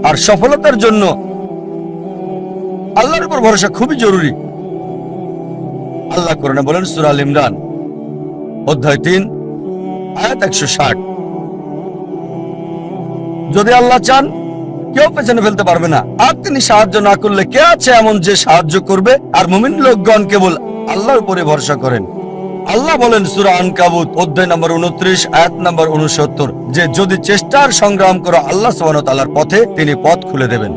আর সফলতার জন্য আল্লাহর উপর ভরসা খুবই জরুরি। আল্লাহ কোরআনে বলেন সূরা আল ইমরান অধ্যায় 3 আয়াত 160, যদি আল্লাহ চান কেউ পেছনে ফেলতে পারবে না, আর তিনি সাহায্য না করলে কে আছে এমন যে সাহায্য করবে? আর মুমিন লোকগণ কেবল আল্লাহর উপরে ভরসা করেন। আল্লাহ বলেন সূরা আনকাবুত অধ্যায় নম্বর 29 আয়াত নম্বর 69 যে যদি চেষ্টার সংগ্রাম করো আল্লাহ সুবহানাহু ওয়া তাআলার পথে, তিনি পথ খুলে দেবেন।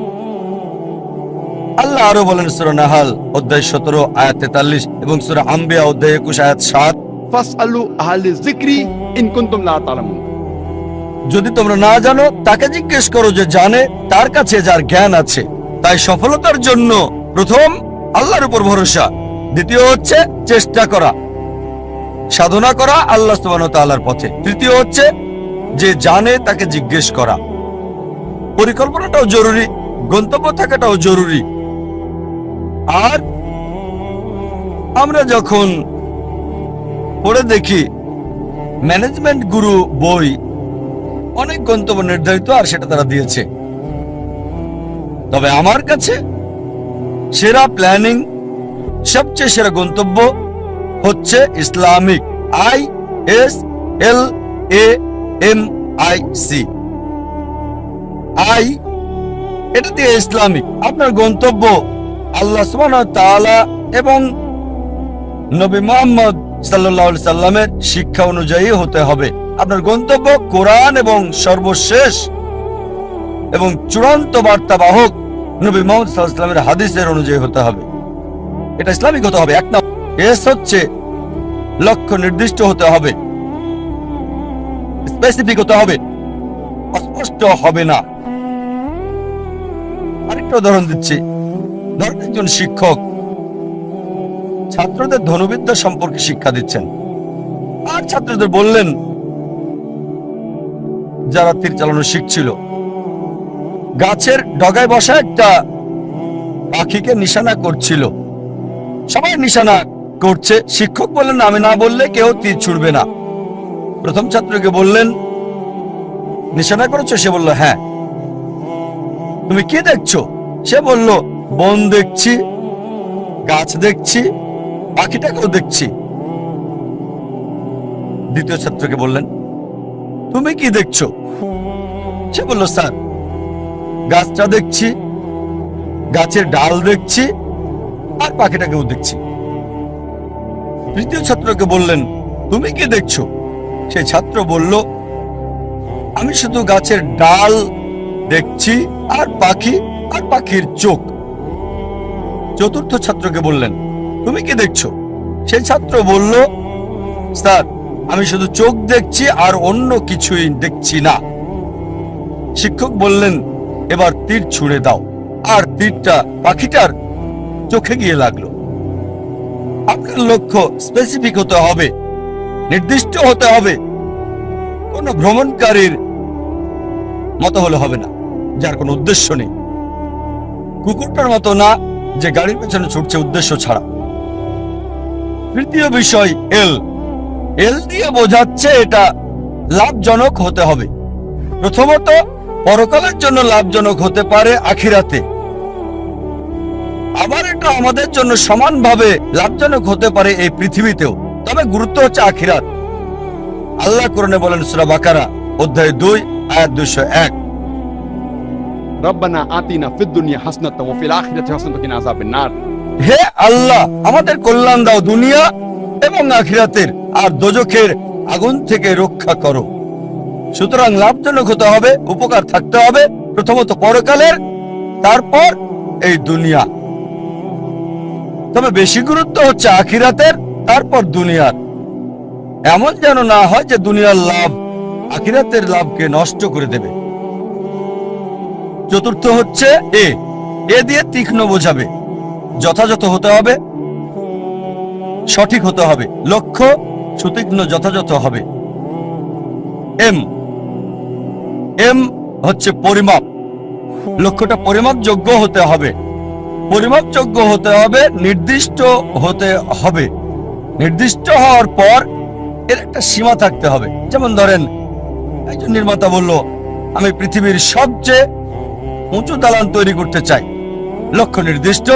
আল্লাহ আরো বলেন সূরা নাহাল অধ্যায় 17 আয়াত 43 এবং সূরা আম্বিয়া অধ্যায় 21 আয়াত 7, ফাসআলু আহলে যিকরি ইন কুনতুম লা তা'লামুন। যদি তোমরা না জানো তাকে জিজ্ঞেস করো যে জানে, তার কাছে যার জ্ঞান আছে। তাই সফলতার জন্য প্রথম আল্লাহর উপর ভরসা, দ্বিতীয় হচ্ছে চেষ্টা করা, সাধনা করা আল্লাহ সুবহানাহু ওয়া তাআলার পথে, তৃতীয় হচ্ছে যে জানে তাকে জিজ্ঞেস করা। পরিকল্পনাটাও জরুরি, গন্তব্য থাকাটাও জরুরি। আর আমরা যখন পড়ে দেখি ম্যানেজমেন্ট গুরু বই, অনেক গন্তব্য নির্ধারিত আর সেটা তারা দিয়েছে, তবে আমার কাছে সেরা প্ল্যানিং, সবচেয়ে সেরা গন্তব্য হচ্ছে ইসলামিক ISLAMIC। এটা দিয়ে ইসলামিক। আপনার গন্তব্য আল্লাহ সুবহানাহু ওয়া তাআলা এবং নবী মুহাম্মদ সাল্লাল্লাহু আলাইহি সাল্লামের শিক্ষা অনুযায়ী হতে হবে। আপনার গন্তব্য কোরআন এবং সর্বশেষ এবং চূড়ান্ত বার্তাবাহক নবী মুহাম্মদ সাল্লাল্লাহু আলাইহি সাল্লামের হাদিসের অনুযায়ী হতে হবে। এটা ইসলামিক হতে হবে। এক নম্বর। এস হচ্ছে লক্ষ্য নির্দিষ্ট হতে হবে, স্পেসিফিক হতে হবে, অস্পষ্ট হবে না। আরেকটা উদাহরণ দিচ্ছি। ধরেন একজন শিক্ষক ছাত্রদের ধনুবিদ্যা সম্পর্কে শিক্ষা দিচ্ছেন, আর ছাত্রদের বললেন, যারা তীর চালানো শিখছিল, গাছের ডগায় বসা একটা পাখিকে নিশানা করছিল। সবাই নিশানা করছে, শিক্ষক বললেন আমি না বললে কেউ তীর ছুড়বে না। প্রথম ছাত্রকে বললেন নিশানা করেছো? সে বলল হ্যাঁ। তুমি কি দেখছো? সে বলল বন দেখছি, গাছ দেখছি, পাখিটাকেও দেখছি। দ্বিতীয় ছাত্রকে বললেন তুমি কি দেখছো? সে বলল স্যার গাছটা দেখছি, গাছের ডাল দেখছি, আর পাখিটাকেও দেখছি। তৃতীয় ছাত্রকে বললেন তুমি কি দেখছো? সেই ছাত্র বলল আমি শুধু গাছের ডাল দেখছি আর পাখি আর পাখির চোখ। চতুর্থ ছাত্রকে বললেন তুমি কি দেখছো? সেই ছাত্র বলল স্যার আমি শুধু চোখ দেখছি আর অন্য কিছুই দেখছি না। শিক্ষক বললেন এবার তীর ছুঁড়ে দাও, আর তীরটা পাখিটার চোখে গিয়ে লাগলো। আপনার লক্ষ্য স্পেসিফিক হতে হবে, নির্দিষ্ট হতে হবে। কোন ভ্রমণকারীর মতো হলে হবে না, যার কোনো উদ্দেশ্য নেই। কুকুরটার মতো না, যে গাড়ির পেছনে ছুটছে উদ্দেশ্য ছাড়া। তৃতীয় বিষয় এল দিয়ে বোঝাচ্ছে এটা লাভজনক হতে হবে। প্রথমত পরকালের জন্য লাভজনক হতে পারে আখিরাতে, আবার এটা আমাদের জন্য সমানভাবে লাভজনক হতে পারে এই পৃথিবীতেও, তবে গুরুত্ব হচ্ছে আখিরাত। আল্লাহ কোরআনে বলেন সূরা বাকারা অধ্যায় 2 আয়াত 201, রব্বানা আতিনা ফিদ দুনিয়া হাসানাতাও ওয়া ফিল আখিরাতি হাসানাতাও ওয়া কিনা আযাবান নার। হে আল্লাহ আমাদের কল্যাণ দাও দুনিয়া এবং আখিরাতের, আর দোজখের আগুন থেকে রক্ষা করো। সুতরাং লাভজনক হতে হবে, উপকার থাকতে হবে, প্রথমত পরকালের, তারপর এই দুনিয়া। তবে বেশি গুরুত্ব হচ্ছে আখিরাতের, তারপর দুনিয়ার। এমন যেন না হয় যে দুনিয়ার লাভ আখিরাতের লাভকে নষ্ট করে দেবে। চতুর্থ হচ্ছে এ দিয়ে তীক্ষ্ণ বোঝাবে, যথাযথ হতে হবে, সঠিক হতে হবে, লক্ষ্য সুতীক্ষ্ণ যথাযথ হবে। এম হচ্ছে পরিমাপ, লক্ষ্যটা পরিমাপযোগ্য হতে হবে। পরিমাপযোগ্য হতে হবে, নির্দিষ্ট হতে হবে। নির্দিষ্ট হওয়ার পর এর একটা সীমা থাকতে হবে। যেমন ধরেন একজন নির্মাতা বলল আমি পৃথিবীর সবচেয়ে উঁচু দালান তৈরি করতে চাই। লক্ষ্য নির্দিষ্ট,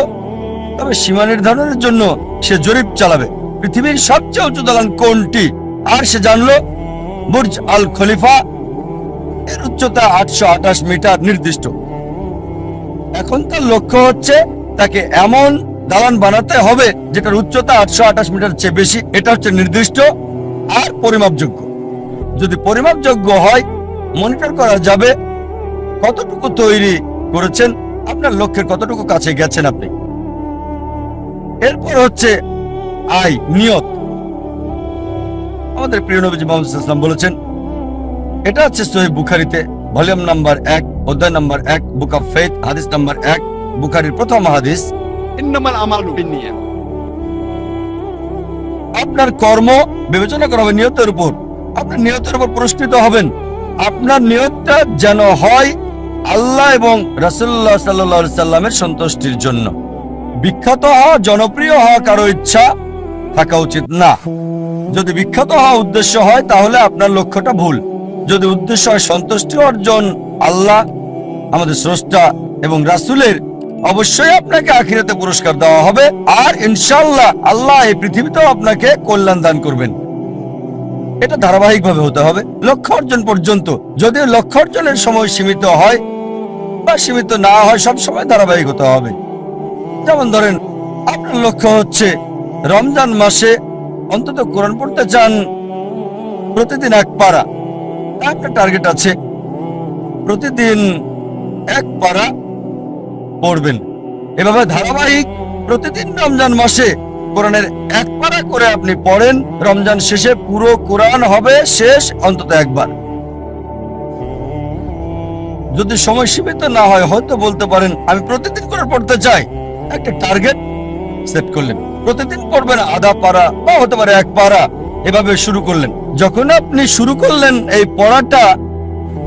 তবে সীমা নির্ধারণের জন্য সে জরিপ চালাবে পৃথিবীর সবচেয়ে উঁচু দালান কোনটি। আর সে জানলো বুর্জ আল খলিফা, এর উচ্চতা 828 মিটার নির্দিষ্ট। এখন তার লক্ষ্য হচ্ছে তাকে এমন দালান বানাতে হবে যেটার উচ্চতা 828 মিটার চেয়ে বেশি। এটা হচ্ছে নির্দিষ্ট আর পরিমাপযোগ্য। যদি পরিমাপযোগ্য হয়, মনিটর করা যাবে কতটুকু তৈরি করেছেন, আপনার লক্ষ্যের কতটুকু কাছে গেছেন আপনি। এরপর হচ্ছে নিয়ত। আমাদের প্রিয় নবীজি মুহাম্মদ সাল্লাল্লাহু আলাইহি ওয়াসাল্লাম বলেছেন, এটা আছে সহিহ বুখারীতে ভলিউম নাম্বার 1 অধ্যায় নাম্বার 1 বুক অফ ফেথ হাদিস নাম্বার 1, বুখারীর প্রথম হাদিস। إنما الأعمال بالنية। আপনার কর্ম বিবেচনা করা হবে নিয়তের উপর। আপনার নিয়তের উপর পুরস্কৃত হবেন। আপনার নিয়তটা যেন হয় আল্লাহ এবং রাসূলুল্লাহ সাল্লাল্লাহু আলাইহি সাল্লামের সন্তুষ্টির জন্য। বিখ্যাত হওয়া, জনপ্রিয় হওয়া কারো ইচ্ছা থাকা উচিত না। যদি বিখ্যাত হওয়া উদ্দেশ্য হয় তাহলে আপনার লক্ষ্যটা ভুল। যদি উদ্দেশ্য হয় সন্তুষ্টি অর্জন আল্লাহ, আমাদের স্রষ্টা এবং রাসূলের, অবশ্যই আপনাকে আখিরাতে পুরস্কার দেওয়া হবে। আর ইনশাআল্লাহ আল্লাহ এই পৃথিবীতেও আপনাকে কল্যাণ দান করবেন। এটা ধারাবাহিকভাবে হতে হবে লক্ষ্য অর্জন পর্যন্ত। যদিও লক্ষ্য অর্জনের সময় সীমিত হয় বা সীমিত না হয়, সব সময় ধারাবাহিক হতে হবে। যেমন ধরেন, আপনার লক্ষ্য হচ্ছে রমজান মাসে অন্তত কোরআন পড়তে চান প্রতিদিন 1 পারা। আপনার টার্গেট আছে প্রতিদিন 1 পারা পড়বেন। এভাবে ধারাবাহিক প্রতিদিন রমজান মাসে কোরআনের 1 পারা করে আপনি পড়েন। রমজান শেষে পুরো কোরআন হবে শেষ অন্তত 1 বার। যদি সময় সীমিত না হয়, হয়তো বলতে পারেন আমি প্রতিদিন করে পড়তে চাই। একটা টার্গেট সেট করলেন, প্রতিদিন পড়বেন আধা পারা বা হতে পারে 1 পারা। এভাবে শুরু করলেন। যখন আপনি শুরু করলেন এই পড়াটা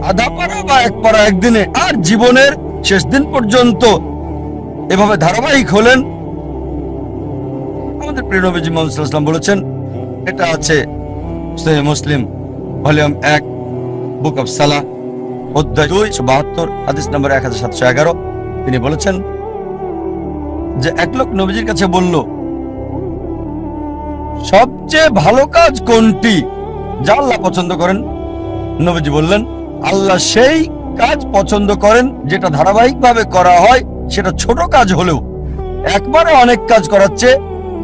আধা পারা বা 1 পারা একদিনে, আর জীবনের শেষ দিন পর্যন্ত এভাবে ধারাবাহিক হলেন, আমাদের প্রিয় নবীজি মুহাম্মদ সাল্লাল্লাহু আলাইহি ওয়াসাল্লাম বলেছেন, এটা আছে সহিহ মুসলিম ভলিউম 1 বুক অফ সালাহ অধ্যায় 272 হাদিস নাম্বার 1711। তিনি বলেছেন যে এক লোক নবীজির কাছে বলল, সবচেয়ে ভালো কাজ কোনটি যা আল্লাহ পছন্দ করেন? নবীজি বললেন, আল্লাহ সেই কাজ পছন্দ করেন যেটা ধারাবাহিকভাবে করা হয়, সেটা ছোট কাজ হলেও। একবারে অনেক কাজ করাচ্ছে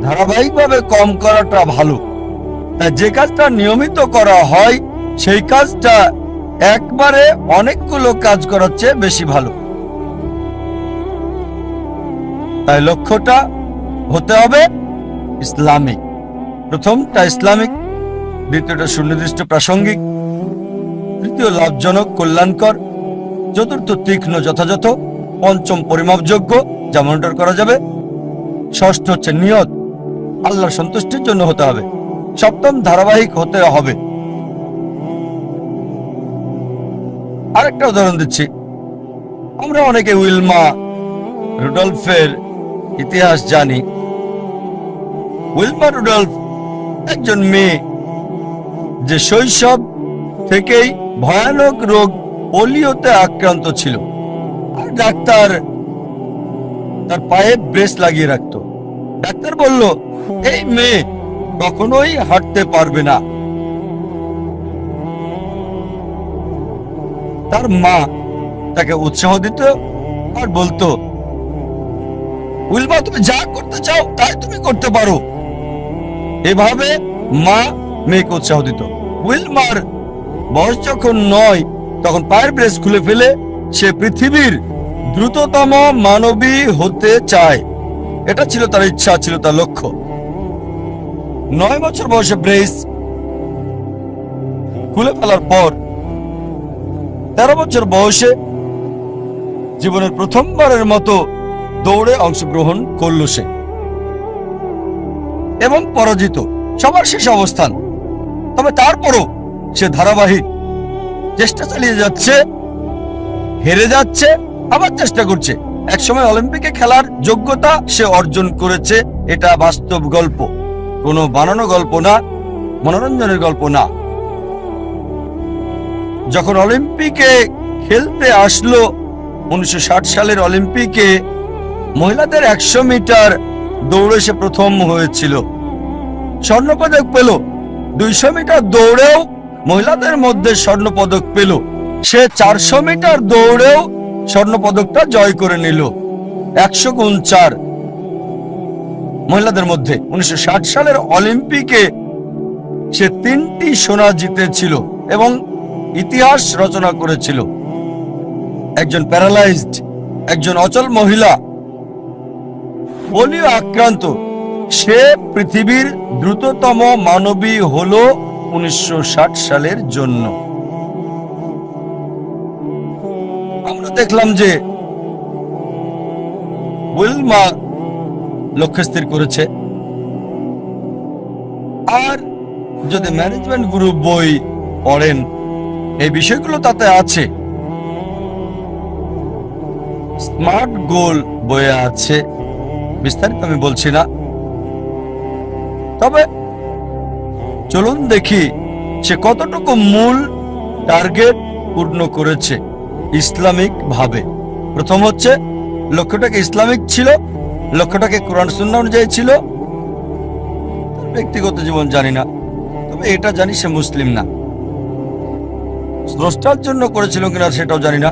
ধারাবাহিকভাবে কম করাটা ভালো। তাই যে কাজটা নিয়মিত করা হয় সেই কাজটা একবারে অনেকগুলো কাজ করাচ্ছে বেশি ভালো। তাই লক্ষ্যটা হতে হবে ইসলামিক। প্রথমটা ইসলামিক, দ্বিতীয়টা সুনির্দিষ্ট প্রাসঙ্গিক, তৃতীয় লাভজনক কল্যাণকর, চতুর্থ তীক্ষ্ণ যথাযথ, পঞ্চম পরিমাপযোগ্য যা মনিটর করা যাবে, ষষ্ঠ হচ্ছে নিয়ত আল্লাহর সন্তুষ্টির জন্য হতে হবে, সপ্তম ধারাবাহিক হতে হবে। আরেকটা উদাহরণ দিচ্ছি। আমরা অনেকে উইলমা রুডলফের ইতিহাস জানি। উইলমা রুডলফ একজন মেয়ে যে শৈশব থেকেই ভয়ানক রোগ পোলিওতে আক্রান্ত ছিল। আর ডাক্তার তার পায়ে ব্রেস লাগিয়ে রাখত। ডাক্তার বলল, এই মেয়ে কখনোই হাঁটতে পারবে না। তার মা তাকে উৎসাহ দিত আর বলতো, উইলমা তুমি যা করতে চাও তাই তুমি করতে পারো। এভাবে মা মেয়েকে উৎসাহ দিত। উইলমার বয়স যখন 9, তখন পায়ের ব্রেস খুলে ফেলে সে পৃথিবীর দ্রুততম মানবী হতে চায়। এটা ছিল তার ইচ্ছা, ছিল তার লক্ষ্য। 9 বছর বয়সে ব্রেস খুলে ফেলার পর 13 বছর বয়সে জীবনের প্রথমবারের মতো দৌড়ে অংশগ্রহণ করল সে, এবং পরাজিত, সবার শেষ অবস্থান। তবে তারপরও সে ধারাবাহিক চেষ্টা চালিয়ে যাচ্ছে, হেরে যাচ্ছে, আবার চেষ্টা করছে। একসময় অলিম্পিকে খেলার যোগ্যতা সে অর্জন করেছে। এটা বাস্তব গল্প, কোনো বানানো গল্প না, মনোরঞ্জনের গল্প না। যখন অলিম্পিকে খেলতে আসলো 1960 সালের অলিম্পিকে মহিলাদের 100 মিটার দৌড়ে সে প্রথম হয়েছিল, স্বর্ণপদক পেল। 200 মিটার দৌড়েও মহিলাদের মধ্যে স্বর্ণপদক পেল। সে 400 মিটার দৌড়েও স্বর্ণপদকটা জয় করে নিল। 100 গুণ 4 মহিলাদের মধ্যে 1960 সালের অলিম্পিকে সে 3টি সোনা জিতেছিল এবং ইতিহাস রচনা করেছিল। একজন প্যারালাইজড, একজন অচল মহিলা, পোলিও আক্রান্ত, সে পৃথিবীর দ্রুততম মানবী হলো 1960 সালের জন্য। আমরা দেখলাম যে উইলমা লক্ষ্য স্থির করেছে। আর যদি ম্যানেজমেন্ট গ্রুপ বই পড়েন, এই বিষয়গুলো তাতে আছে। স্মার্ট গোল বইয়ে আছে, বিস্তারিত আমি বলছি না। তবে চলুন দেখি সে কতটুকু মূল টার্গেট পূর্ণ করেছে ইসলামিক ভাবে। প্রথম হচ্ছে লক্ষ্যটাকে ইসলামিক ছিল, লক্ষ্যটাকে কোরআন সুন্নাহ অনুযায়ী ছিল। ব্যক্তিগত জীবন জানি না, তবে এটা জানি সে মুসলিম না। স্রষ্টার জন্য করেছিল কিনা সেটাও জানি না।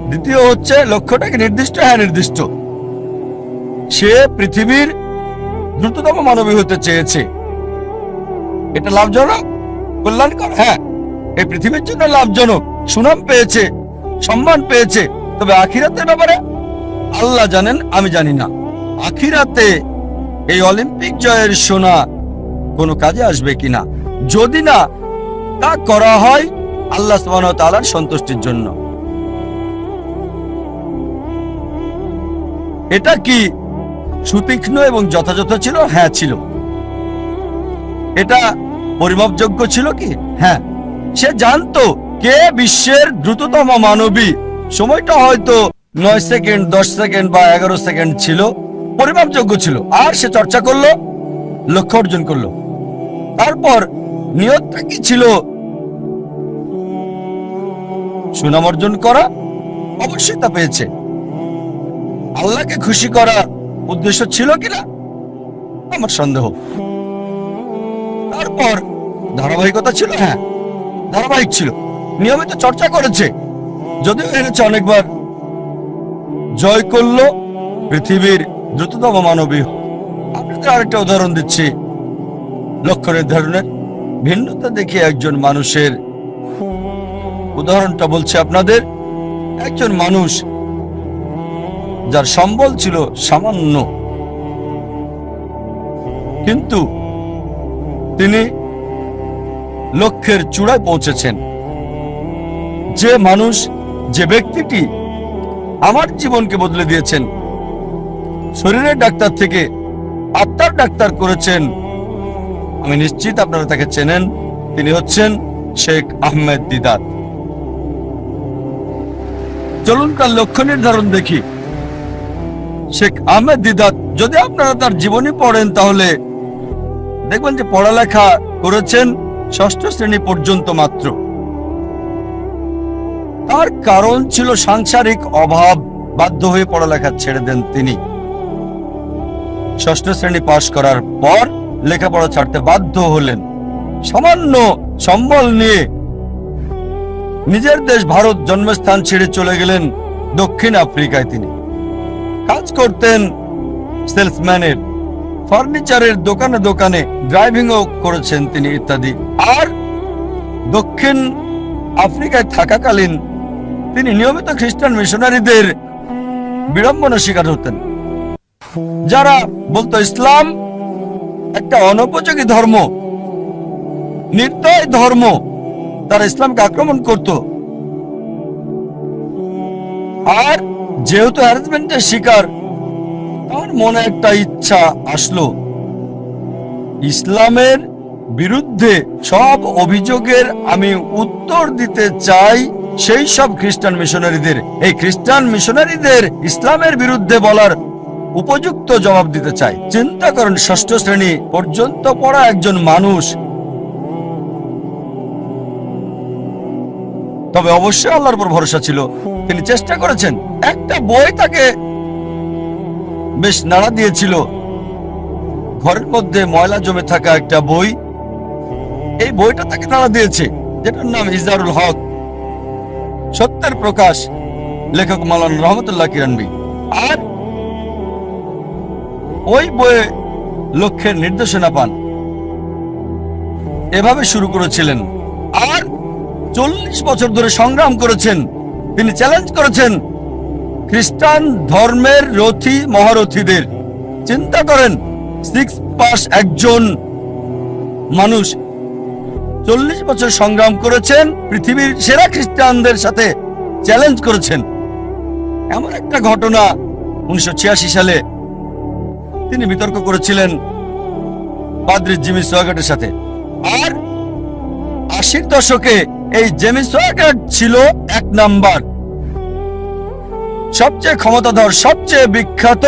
দ্বিতীয় হচ্ছে লক্ষ্যটাকে নির্দিষ্ট, হ্যাঁ নির্দিষ্ট। সে পৃথিবীর দ্রুততম মানবী হতে চেয়েছে। এটা লাভজনক, কল্যাণকর, হ্যাঁ এই পৃথিবীর জন্য লাভজনক। সুনাম পেয়েছে, সম্মান পেয়েছে। তবে আখিরাতের ব্যাপারে আল্লাহ জানেন, আমি জানি না। আখিরাতে এই অলিম্পিক জয়ের সোনা কোনো কাজে আসবে কিনা। যদি না তা করা হয় আল্লাহ সুবহানাহু ওয়া তাআলার সন্তুষ্টির জন্য। এটা কি সুতীক্ষ্ণ এবং যথাযথ ছিল? হ্যাঁ ছিল। এটা পরিমাপযোগ্য ছিল কি? হ্যাঁ। সে জানতো কে বিশ্বের দ্রুততম মানবী। সময়টা হয়তো 9 সেকেন্ড, 10 সেকেন্ড বা 11 সেকেন্ড ছিল, পরিমাপযোগ্য ছিল। আর সে চর্চা করলো, লক্ষ্য অর্জন করলো। তারপর নিয়তটা কি ছিল? সুনাম অর্জন করা। অবশ্যই তা পেয়েছে। আল্লাহকে খুশি করা উদ্দেশ্য ছিল কিনা আমার সন্দেহ। তারপর ধারাবাহিকতা ছিল, হ্যাঁ ধারাবাহিক ছিল, নিয়মিত চর্চা করেছে, যদিও হেরেছে অনেকবার, জয় করলো পৃথিবীর দ্রুততম মানবী। আপনাদের আরেকটা উদাহরণ দিচ্ছি লক্ষ্য নির্ধারণের। ভিন্নতা দেখিয়ে একজন মানুষের উদাহরণটা বলছি আপনাদের। একজন মানুষ যার সম্বল ছিল সামান্য, কিন্তু তিনি লক্ষ্যের চূড়ায় পৌঁছেছেন। যে মানুষ, যে ব্যক্তিটি আমার জীবনকে বদলে দিয়েছেন, শরীরের ডাক্তার থেকে আত্মার ডাক্তার করেছেন, আমি নিশ্চিত আপনারা তাকে চেনেন। তিনি হচ্ছেন শেখ আহমেদ দিদাত। চলুন তার লক্ষ্য নির্ধারণ দেখি। শেখ আহমেদ দিদাত, যদি আপনারা তার জীবনী পড়েন তাহলে দেখবেন যে পড়ালেখা করেছেন 6ষ্ঠ শ্রেণী পর্যন্ত মাত্র। তার কারণ ছিল সাংসারিক অভাব, বাধ্য হয়ে পড়ালেখা ছেড়ে দেন তিনি। 6ষ্ঠ শ্রেণী পাশ করার পর লেখাপড়া ছাড়তে বাধ্য হলেন। সামান্য সম্বল নিয়ে নিজের দেশ ভারত জন্মস্থান ছেড়ে চলে গেলেন দক্ষিণ আফ্রিকায়। তিনি কাজ করতেন সেলসম্যানের, ফার্নিচারের দোকানে দোকানে, ড্রাইভিংও করেছেন তিনি ইত্যাদি। আর দক্ষিণ আফ্রিকায় থাকাকালীন তিনি নিয়মিত খ্রিস্টান মিশনারিদের বিড়ম্বনা শিকার হতেন, যারা বলতো ইসলাম একটা অনুপযোগী ধর্ম, নির্দয় ধর্ম। তারা ইসলামকে আক্রমণ করত। আর যেহেতু হ্যারাসমেন্টের শিকার, তার মনে একটা ইচ্ছা আসলো, ইসলামের বিরুদ্ধে সব অভিযোগের আমি উত্তর দিতে চাই সেই সব খ্রিস্টান মিশনারিদের। এই খ্রিস্টান মিশনারিদের ইসলামের বিরুদ্ধে বলার উপযুক্ত জবাব দিতে চাই। চিন্তা করেন, 6ষ্ঠ শ্রেণী পর্যন্ত পড়া একজন মানুষ তবে অবশ্যই আল্লাহর উপর ভরসা ছিল। তিনি চেষ্টা করেছেন। একটা বই তাকে বেশ নাড়া দিয়েছিল, ঘরের মধ্যে ময়লা জমে থাকা একটা বই। এই বইটা তাকে নাড়া দিয়েছে, যেটার নাম ইজহারুল হক, সত্যের প্রকাশ, লেখক মাওলানা রহমতুল্লাহ কিরানবী। আর ওই বইয়ে লক্ষ্যের নির্দেশনা পান, এভাবে শুরু করেছিলেন। আর 40 বছর ধরে সংগ্রাম করেছেন। তিনি চ্যালেঞ্জ করেছেন খ্রিস্টান ধর্মের রথী মহারথীদের। চিন্তা করেন, 6 পাস একজন মানুষ 40 বছর সংগ্রাম করেছেন, পৃথিবীর সেরা খ্রিস্টানদের সাথে চ্যালেঞ্জ করেছেন। এমন একটা ঘটনা 1986 সালে তিনি বিতর্ক করেছিলেন পাদ্রী জিমি সোয়াগাটের সাথে। আর 80-র দশকে এই জেমি সোয়াগাট ছিল 1 নাম্বার, সবচেয়ে ক্ষমতাধর, সবচেয়ে বিখ্যাত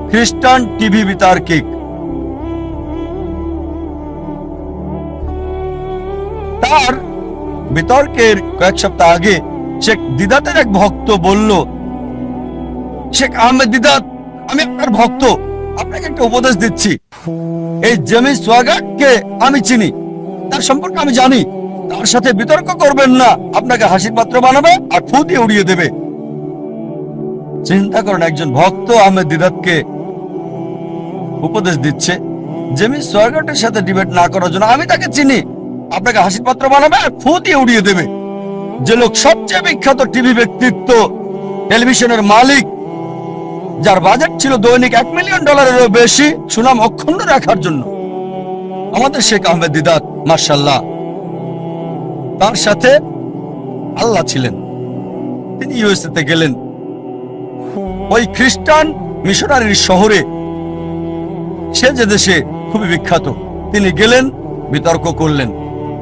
খ্রিস্টান টিভি বিতার্কিক। তার বিতর্কের কয়েক সপ্তাহ আগে শেখ দিদাতের এক ভক্ত বলল, শেখ আহমেদ দিদাত, আমি আপনার ভক্ত, আপনাকে একটা উপদেশ দিচ্ছি। এই জেমি সোয়াগাটকে আমি চিনি, তার সম্পর্কে আমি জানি, তার সাথে বিতর্ক করবেন না, আপনাকে হাসির পাত্র বানাবে আর ফু দিয়ে উড়িয়ে দেবে। চিন্তা করেন, একজন ভক্ত আহমেদ দিদাতকে উপদেশ দিচ্ছে জেমি সোয়াগাটের সাথে ডিবেট না করার জন্য। আমি তাকে চিনি, আপনাকে হাসির পাত্র বানাবে আর ফু দিয়ে উড়িয়ে দেবে। যে লোক সবচেয়ে বিখ্যাত টিভি ব্যক্তিত্ব, টেলিভিশনের মালিক, যার বাজেট ছিল দৈনিক $1 মিলিয়ন বেশি সুনাম অক্ষুণ্ণ রাখার জন্য, আমাদের শেখ আহমেদ দিদাত, মাশাআল্লাহ, তার সাথে আল্লাহ ছিলেন। তিনি ইউএসএ তে গেলেন, ওই খ্রিস্টান মিশনারির শহরে, সে যে দেশে খুবই বিখ্যাত, তিনি গেলেন, বিতর্ক করলেন।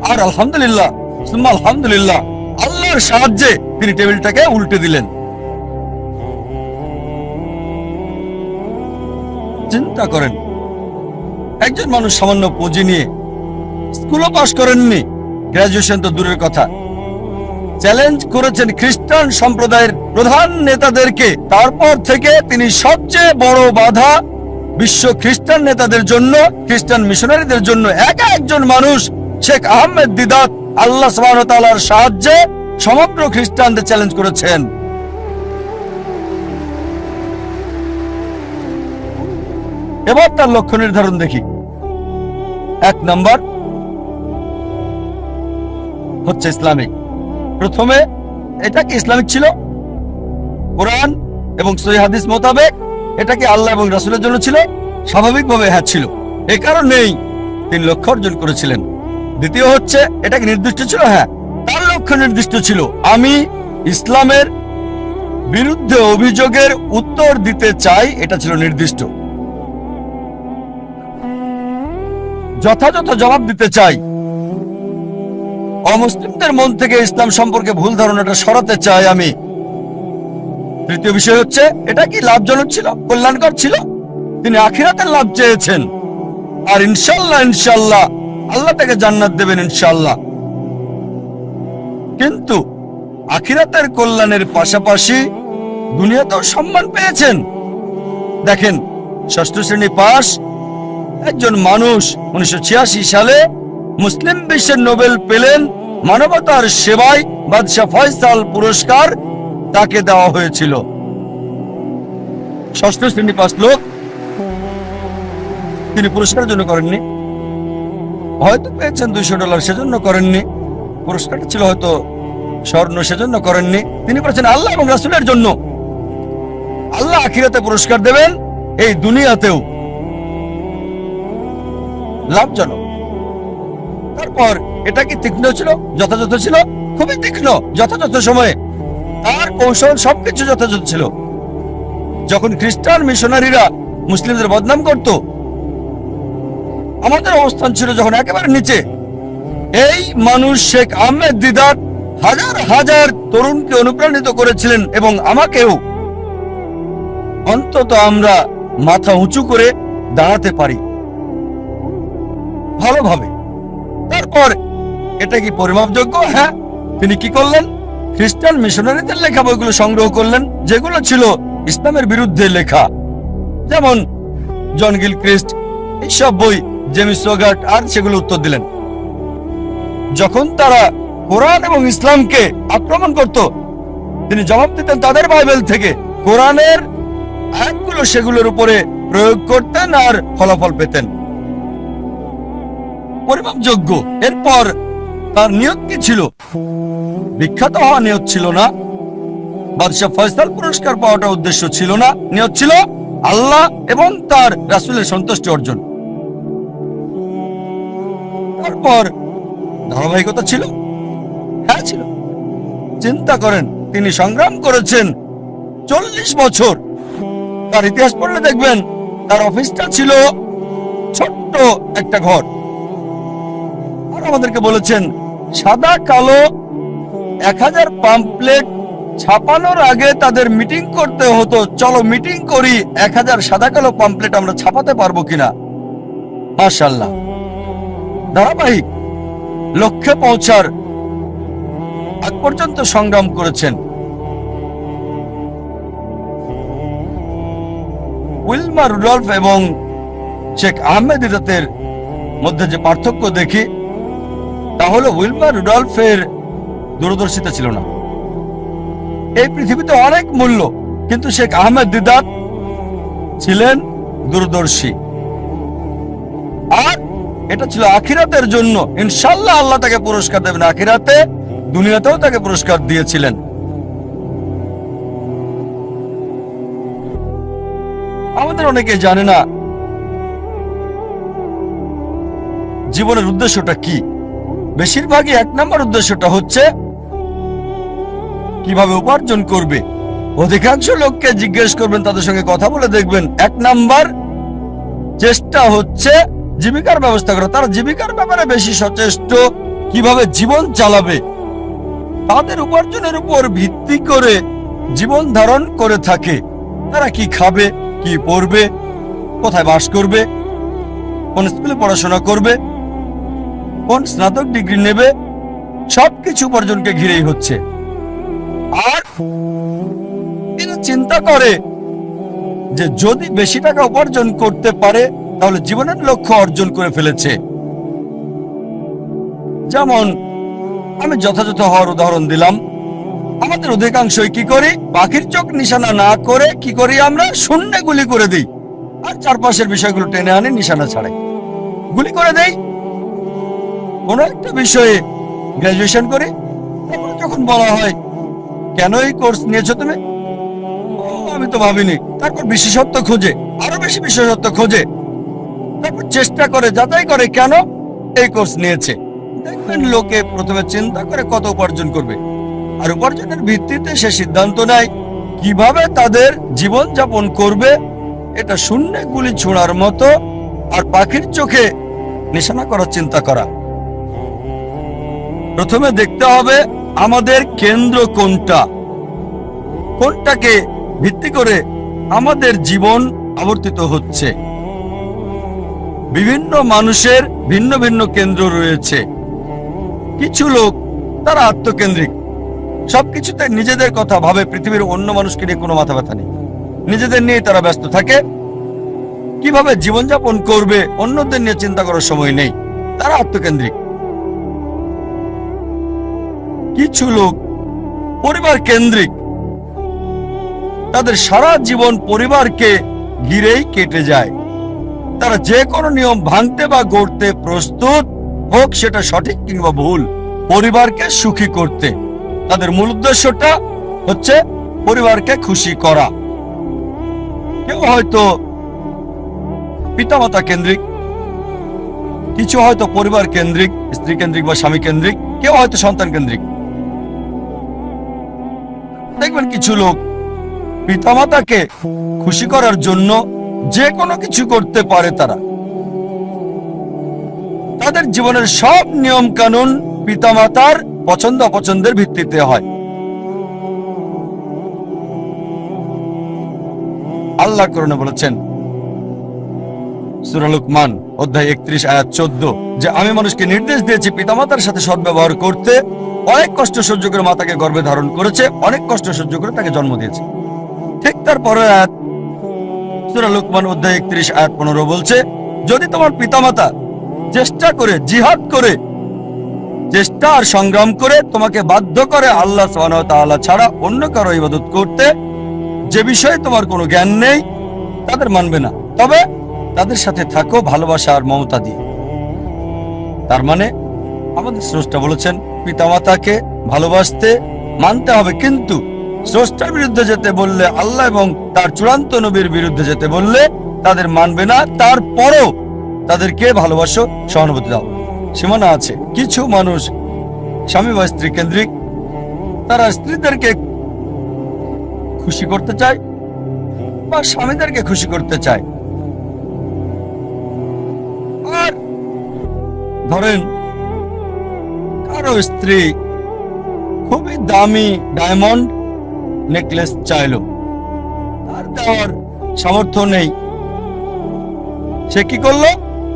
আর আলহামদুলিল্লাহ, সুম্মা আলহামদুলিল্লাহ, আল্লাহর সাহায্যে তিনি টেবিলটাকে উল্টে দিলেন। চিন্তা করেন, একজন মানুষ সামান্য পুঁজি নিয়ে, স্কুলও পাশ করেননি, গ্রাজুয়েশন তো দূরের কথা, চ্যালেঞ্জ করেছেন খ্রিস্টান সম্প্রদায়ের প্রধান নেতাদেরকে। তারপর থেকে তিনি সবচেয়ে বড় বাধা বিশ্ব খ্রিস্টান নেতাদের জন্য, খ্রিস্টান মিশনারিদের জন্য। একা একজন মানুষ, শেখ আহমেদ দিদাত, আল্লাহ সুবহানাহু ওয়া তাআলার সাহায্যে সমগ্র খ্রিস্টানদের চ্যালেঞ্জ করেছেন। এবার তার লক্ষ্য নির্ধারণ দেখি। 1 নাম্বার হচ্ছে ইসলামিক। প্রথমে এটা কি ইসলামিক ছিল? কোরআন এবং সহিহ হাদিস মোতাবেক এটা কি আল্লাহ এবং রাসূলের জন্য ছিল? স্বাভাবিকভাবে হ্যাঁ ছিল। এই কারণেই তিনি লক্ষ্য অর্জন করেছিলেন। দ্বিতীয় হচ্ছে, এটা কি নির্দিষ্ট ছিল? হ্যাঁ, তার লক্ষ্য নির্দিষ্ট ছিল। আমি ইসলামের বিরুদ্ধে অভিযোগের উত্তর দিতে চাই, এটা ছিল নির্দিষ্ট। যথাযথ জবাব দিতে চাই, অমুসলিমদের মন থেকে ইসলাম সম্পর্কে ভুল ধারণাটা সরাতে চাই আমি। তৃতীয় বিষয় হচ্ছে, এটা কি লাভজনক ছিল, কল্যাণকর ছিল? তিনি আখিরাতের লাভ চেয়েছেন, আর ইনশাআল্লাহ ইনশাআল্লাহ আল্লাহ তাকে জান্নাত দেবেন ইনশাআল্লাহ। কিন্তু আখিরাতের কল্যাণের পাশাপাশি দুনিয়াতেও সম্মান পেয়েছেন। দেখেন, 6ষ্ঠ শ্রেণী পাস একজন মানুষ 1986 সালে মুসলিম বিশ্বের নোবেল পেলেন মানবতার সেবায়, বাদশাহ ফয়সাল পুরস্কার তাকে দেওয়া হয়েছিল। 6ষ্ঠ শ্রেণী পাস লোক, তিনি পুরস্কারের জন্য করেননি, হয়তো পেয়েছেন $200, সেজন্য করেননি। পুরস্কারটা ছিল হয়তো স্বর্ণ, সেজন্য করেননি। তিনি করেছেন আল্লাহ এবং রাসূলের জন্য। আল্লাহ আখিরাতে পুরস্কার দেবেন, এই দুনিয়াতেও লাভজনক। তারপর এটা কি তীক্ষ্ণ ছিল, যথাযথ ছিল? খুবই তীক্ষ্ণ, যথাযথ সময়ে তার কৌশল সবকিছু যথাযথ ছিল। যখন খ্রিস্টান মিশনারিরা মুসলিমদের বদনাম করত, আমাদের অবস্থান ছিল যখন একেবারে নিচে। এই মানুষ শেখ আহমেদ দিদাত হাজার হাজার তরুণকে অনুপ্রাণিত করেছিলেন, এবং আমাকেও। অন্তত আমরা মাথা উঁচু করে দাঁড়াতে পারি ভালোভাবে। তারপর এটা কি পরিমাপযোগ্য? হ্যাঁ, তিনি কি করলেন? খ্রিস্টান মিশনারিদের লেখা বইগুলো সংগ্রহ করলেন, যেগুলো ছিল ইসলামের বিরুদ্ধে লেখা, যেমন জন গিলক্রিস্ট, এইসব বই, জেমস সোগাট, আর সেগুলো উত্তর দিলেন। যখন তারা কোরআন এবং ইসলামকে আক্রমণ করত, তিনি জবাব দিতেন তাদের বাইবেল থেকে, কোরআনের আয়াতগুলো সেগুলোর উপরে প্রয়োগ করতেন আর ফলাফল পেতেন পরিমাপযোগ্য। এরপর তার নিয়ত কি ছিল? বিখ্যাত হওয়া নিয়ত ছিল না, বাদশাহ ফয়সাল পুরস্কার পাওয়াটা উদ্দেশ্য ছিল না, নিয়ত ছিল আল্লাহ এবং তার রাসূলের সন্তুষ্টি অর্জন। তারপর ধারাবাহিকতা ছিল, হ্যাঁ ছিল। চিন্তা করেন, তিনি সংগ্রাম করেছেন 40 বছর। তার ইতিহাস পড়লে দেখবেন তার অফিসটা ছিল ছোট্ট একটা ঘর। আর আমাদেরকে বলেছেন সাদা কালো 1000 পাম্পলেট ছাপানোর আগে তাদের মিটিং করতে হতো, চলো মিটিং করি 1000 সাদা কালো পাম্পলেট আমরা ছাপাতে পারবো কিনা। মাশাআল্লাহ, ধারাবাহিক লক্ষ্যে পৌঁছার আগ পর্যন্ত সংগ্রাম করেছেন। উইলমা রুডলফ এবং শেখ আহমেদ ইরাতের মধ্যে যে পার্থক্য দেখি, তা হলো উইলমা রুডলফের দূরদর্শিতা ছিল না। এই পৃথিবীতে অনেক মূল্য, কিন্তু শেখ আহমেদ দিদাত ছিলেন দূরদর্শী। আর এটা ছিল আখিরাতের জন্য। ইনশাআল্লাহ আল্লাহ তাকে পুরস্কার দেবেন আখিরাতে, দুনিয়াতেও তাকে পুরস্কার দিয়েছিলেন। আমাদের অনেকে জানে না জীবনের উদ্দেশ্যটা কি। বেশিরভাগই 1 নম্বর উদ্দেশ্যটা হচ্ছে কিভাবে উপার্জন করবে। অধিকাংশ লোককে জিজ্ঞেস করবেন, তাদের সঙ্গে কথা বলে দেখবেন 1 নাম্বার চেষ্টা হচ্ছে জীবিকার ব্যবস্থা করা। তারা জীবিকার ব্যাপারে বেশি সচেষ্ট, কিভাবে জীবন চালাবে। তাদের উপার্জনের উপর ভিত্তি করে জীবন ধারণ করে থাকে। তারা কি খাবে, কি পড়বে, কোথায় বাস করবে, কোন স্কুলে পড়াশোনা করবে, কোন স্নাতক ডিগ্রি নেবে, সবকিছু উপার্জনকে ঘিরেই হচ্ছে। আর তিনি চিন্তা করে যে যদি বেশি টাকা উপার্জন করতে পারে তাহলে জীবনের লক্ষ্য অর্জন করে ফেলেছে। যেমন আমি যথাযথ হওয়ার উদাহরণ দিলাম। আমাদের অধিকাংশই কি করি? পাখির চোখ নিশানা না করে কি করি? আমরা শূন্যে গুলি করে দিই, আর চারপাশের বিষয়গুলো টেনে আনি, নিশানা ছাড়াই গুলি করে দেই। কোন একটা বিষয়ে গ্রাজুয়েশন করি, তারপর যখন বলা হয় কেন এই কোর্স নিয়েছো তুমি, আমি তো ভাবিনি। তারপর বিশেষত্ব খোঁজে, আরো বেশি বিশেষত্ব খোঁজে, তারপর চেষ্টা করে, যাচাই করে কেন এই কোর্স নিয়েছে। দেখবেন লোকে প্রথমে চিন্তা করে কত উপার্জন করবে, আর উপার্জনের ভিত্তিতে সে সিদ্ধান্ত নেয় কিভাবে তাদের জীবন যাপন করবে। এটা শূন্যে গুলি ছোড়ার মতো, আর পাখির চোখে নিশানা করার চিন্তা করা। প্রথমে দেখতে হবে আমাদের কেন্দ্র কোনটা, কোনটাকে ভিত্তি করে আমাদের জীবন আবর্তিত হচ্ছে। বিভিন্ন মানুষের ভিন্ন ভিন্ন কেন্দ্র রয়েছে। কিছু লোক তারা আত্মকেন্দ্রিক, সবকিছুতে নিজেদের কথা ভাবে, পৃথিবীর অন্য মানুষকে নিয়ে কোনো মাথা ব্যথা নেই, নিজেদের নিয়ে তারা ব্যস্ত থাকে। কিভাবে জীবনযাপন করবে অন্যদের নিয়ে চিন্তা করার সময় নেই, তারা আত্মকেন্দ্রিক। কিছু লোক পরিবার কেন্দ্রিক, তাদের সারা জীবন পরিবারকে ঘিরেই কেটে যায়। তারা যে কোনো নিয়ম ভাঙতে বা গড়তে প্রস্তুত, হোক সেটা সঠিক কিংবা ভুল, পরিবারকে সুখী করতে। তাদের মূল উদ্দেশ্যটা হচ্ছে পরিবারকে খুশি করা। কেউ হয়তো পিতামাতা কেন্দ্রিক, কিছু হয়তো পরিবার কেন্দ্রিক, স্ত্রী কেন্দ্রিক বা স্বামী কেন্দ্রিক, কেউ হয়তো সন্তান কেন্দ্রিক। দেখবেন কিছু লোক পিতামাতাকে খুশি করার জন্য যে কোনো কিছু করতে পারে। তাদের জীবনের সব নিয়ম কানুন পিতামাতার পছন্দ অপছন্দের ভিত্তিতে হয়। আল্লাহ কোরআনে বলেছেন সূরা লুকমান অধ্যায় 31 আয়াত 14 যে আমি মানুষকে নির্দেশ দিয়েছি পিতামাতার সাথে সদ্ব্যবহার করতে অনেক কষ্ট সহ্য করে মাতাকে গর্ভে ধারণ করেছে, অনেক কষ্ট সহ্য করে তাকে জন্ম দিয়েছে। ঠিক তারপরে আয়াত সূরা লোকমান অধ্যায় 31 আয়াত 15 বলছে, যদি তোমার পিতামাতা চেষ্টা করে, জিহাদ করে, চেষ্টা আর সংগ্রাম করে তোমাকে বাধ্য করে আল্লাহ সুবহানাহু ওয়া তাআলা ছাড়া অন্য কারো ইবাদত করতে, যে বিষয়ে তোমার কোনো জ্ঞান নেই, তাদের মানবে না, তবে তাদের সাথে থাকো ভালোবাসা আর মমতা দিয়ে। তার মানে আমাদের স্রষ্টা বলেছেন পিতামাতাকে ভালোবাসতে, মানতে হবে, কিন্তু স্রষ্টার বিরুদ্ধে যেতে বললে, আল্লাহ এবং তার চূড়ান্ত নবীর বিরুদ্ধে যেতে বললে তাদের মানবে না। তারপরও তাদেরকে ভালোবাসো, সহানুভূতি দাও। সীমানা আছে। কিছু মানুষ স্বামী বা স্ত্রী কেন্দ্রিক, তারা স্ত্রীদেরকে খুশি করতে চায় বা স্বামীদেরকে খুশি করতে চায়। আর ধরেন কারো স্ত্রী খুবই দামি ডায়মন্ড নেকলেস চাইলো, তার দেওয়ার সামর্থ্য নেই, সে কি করলো?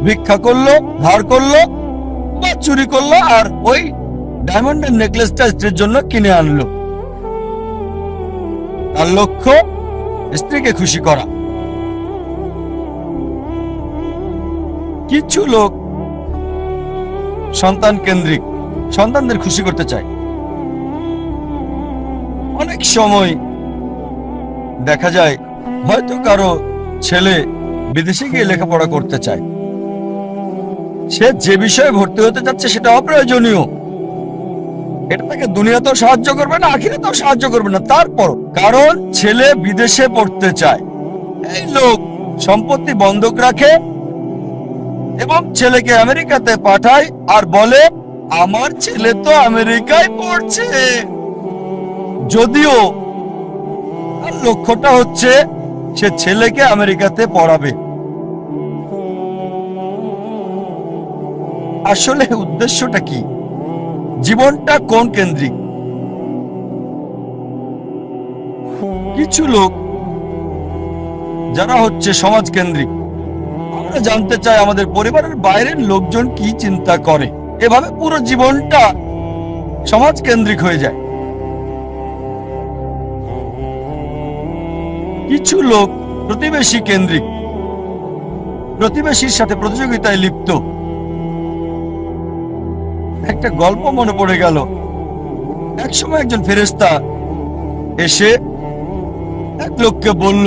ভিক্ষা করলো, ধার করলো বা চুরি করলো, আর ওই ডায়মন্ডের নেকলেসটা স্ত্রীর জন্য কিনে আনলো। তার লক্ষ্য স্ত্রীকে খুশি করা। কিছু লোক সন্তান কেন্দ্রিক, সন্তানদের খুশি করতে চায়। অনেক সময় দেখা যায় হয়তো কারো ছেলে বিদেশে গিয়ে লেখাপড়া করতে চায়, সে যে বিষয়ে ভর্তি হতে যাচ্ছে সেটা অপ্রয়োজনীয়, এটা তাকে দুনিয়াতেও সাহায্য করবে না, আখিরাতেও সাহায্য করবে না। তারপর কারণ ছেলে বিদেশে পড়তে চায়, এই লোক সম্পত্তি বন্ধক রাখে এবং ছেলেকে আমেরিকাতে পাঠায় আর বলে আমার ছেলে তো আমেরিকায় পড়ছে, যদিও তার লক্ষ্যটা হচ্ছে সে ছেলেকে আমেরিকাতে পড়াবে। আসলে উদ্দেশ্যটা কি? জীবনটা কোন কেন্দ্রিক? কিছু লোক যারা হচ্ছে সমাজ কেন্দ্রিক, আমরা জানতে চাই আমাদের পরিবারের বাইরের লোকজন কি চিন্তা করে, এভাবে পুরো জীবনটা সমাজ কেন্দ্রিক হয়ে যায়। কিছু লোক প্রতিবেশী কেন্দ্রিক, প্রতিবেশীর সাথে প্রতিযোগিতায় লিপ্ত। একটা গল্প মনে পড়ে গেল, একসময় একজন ফেরেশতা এসে এক লোককে বলল,